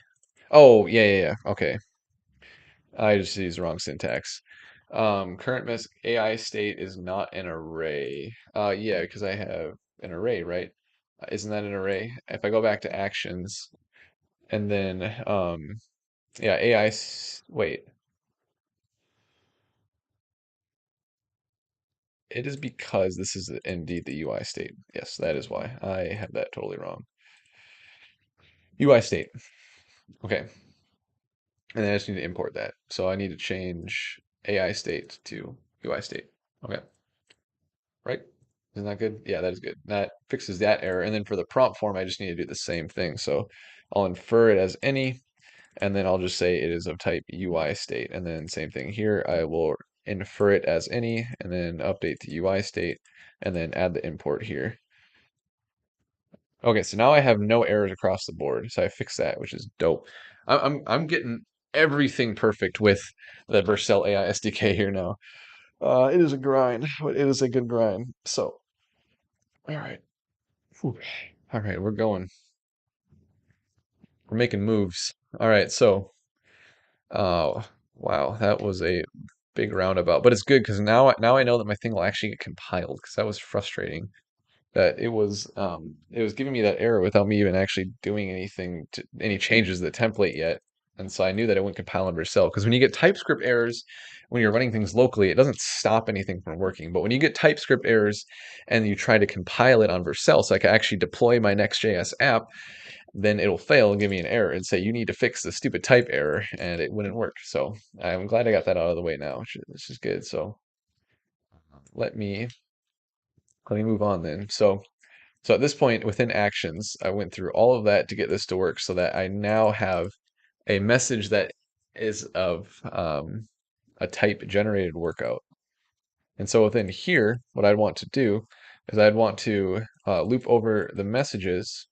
Oh, yeah, yeah, yeah. Okay. I just used the wrong syntax. Current mess AI state is not an array. Yeah, because I have an array, right? Isn't that an array? If I go back to actions and then yeah, wait. It is because this is indeed the UI state. Yes, that is why. I have that totally wrong. UI state. Okay. And then I just need to import that. So I need to change AI state to UI state. Okay. Right? Isn't that good? Yeah, that is good. That fixes that error. And then for the prompt form, I just need to do the same thing. So I'll infer it as any, and then I'll just say it is of type UI state. And then same thing here. I will infer it as any, and then update to UI state, and then add the import here. Okay, so now I have no errors across the board. So I fixed that, which is dope. I'm getting everything perfect with the Vercel AI SDK here now. It is a grind, but it is a good grind. So, all right. Whew. All right, we're going. We're making moves. All right, so, oh, wow, that was a big roundabout, but it's good because now I know that my thing will actually get compiled because that was frustrating that it was giving me that error without me even actually doing anything to any changes to the template yet. And so I knew that it wouldn't compile on Vercel because when you get TypeScript errors when you're running things locally, it doesn't stop anything from working. But when you get TypeScript errors and you try to compile it on Vercel so I can actually deploy my Next.js app, then it'll fail and give me an error and say you need to fix the stupid type error, and it wouldn't work. So I'm glad I got that out of the way now, which is good. So let me let me move on then. So at this point, within actions, I went through all of that to get this to work so that I now have a message that is of a type generated workout. And so within here, what I'd want to do is I'd want to loop over the messages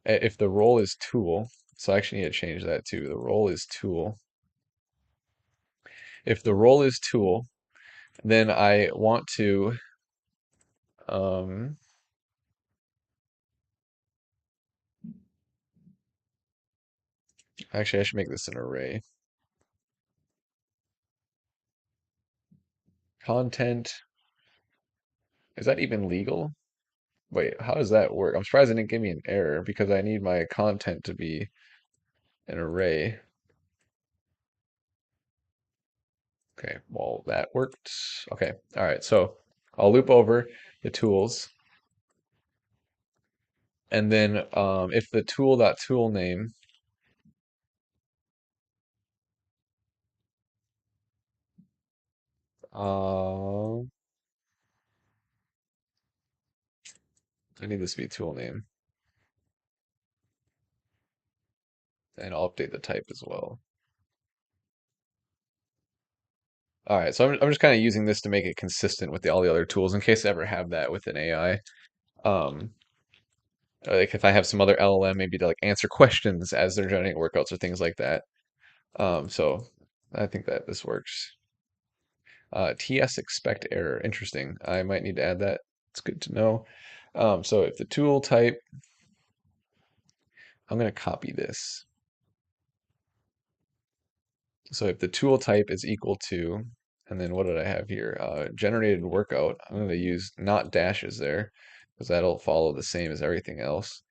if the role is tool. So I actually need to change that too. The role is tool. If the role is tool, then I want to, um, actually, I should make this an array. Content, is that even legal? Wait, how does that work? I'm surprised it didn't give me an error because I need my content to be an array. Okay, well, that worked. Okay, all right, so I'll loop over the tools, and then if the tool.tool name, uh, I need this to be tool name, and I'll update the type as well. All right, so I'm just kind of using this to make it consistent with all the other tools in case I ever have that with an AI. Um, like if I have some other LLM, maybe to like answer questions as they're generating workouts or things like that. So I think that this works. TS expect error. Interesting. I might need to add that. It's good to know. So if the tool type, I'm going to copy this. So if the tool type is equal to, and then what did I have here? Generated workout. I'm going to use not dashes there because that'll follow the same as everything else.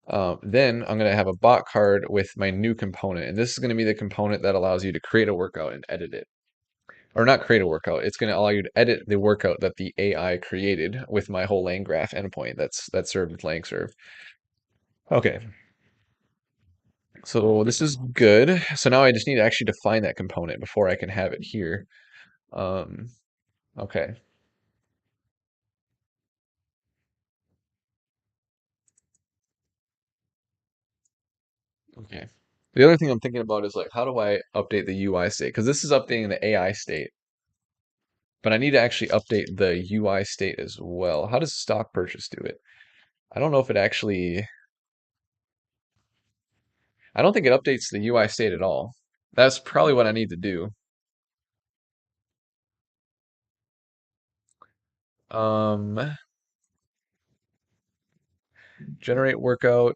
Then I'm going to have a bot card with my new component. And this is going to be the component that allows you to create a workout and edit it. Or not create a workout. It's going to allow you to edit the workout that the AI created with my whole LangGraph endpoint that's served with LangServe. Okay, so this is good. So now I just need to actually define that component before I can have it here. Um, okay. Okay. The other thing I'm thinking about is like, how do I update the UI state? Because this is updating the AI state, but I need to actually update the UI state as well. How does stock purchase do it? I don't know if it actually, I don't think it updates the UI state at all. That's probably what I need to do. Um, generate workout.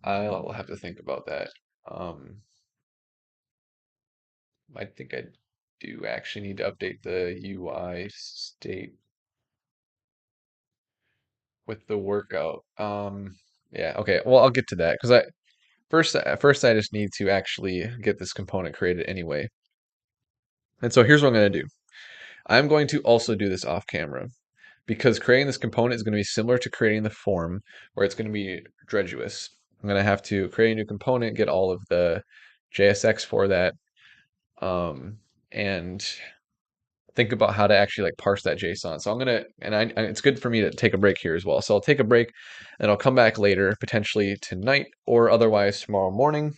I'll have to think about that. Um, I think I do actually need to update the UI state with the workout. Yeah, okay. Well, I'll get to that because first I just need to actually get this component created anyway. And so here's what I'm going to do. I'm going to also do this off camera because creating this component is going to be similar to creating the form where it's going to be dreduous. I'm going to have to create a new component, get all of the JSX for that, and think about how to actually like parse that JSON. So I'm gonna, and it's good for me to take a break here as well. So I'll take a break and I'll come back later, potentially tonight or otherwise tomorrow morning,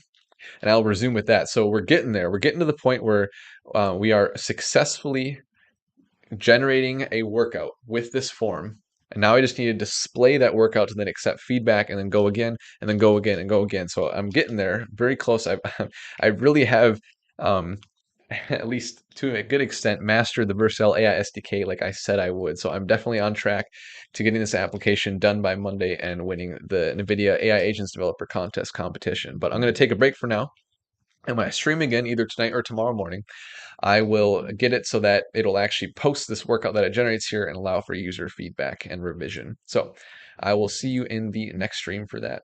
and I'll resume with that. So we're getting there. We're getting to the point where we are successfully generating a workout with this form. And now I just need to display that workout to then accept feedback and then go again and then go again and go again. So I'm getting there very close. I really have, at least to a good extent, mastered the Vercel AI SDK like I said I would. So I'm definitely on track to getting this application done by Monday and winning the Nvidia AI Agents Developer Contest competition. But I'm going to take a break for now. And when I stream again, either tonight or tomorrow morning, I will get it so that it'll actually post this workout that it generates here and allow for user feedback and revision. So I will see you in the next stream for that.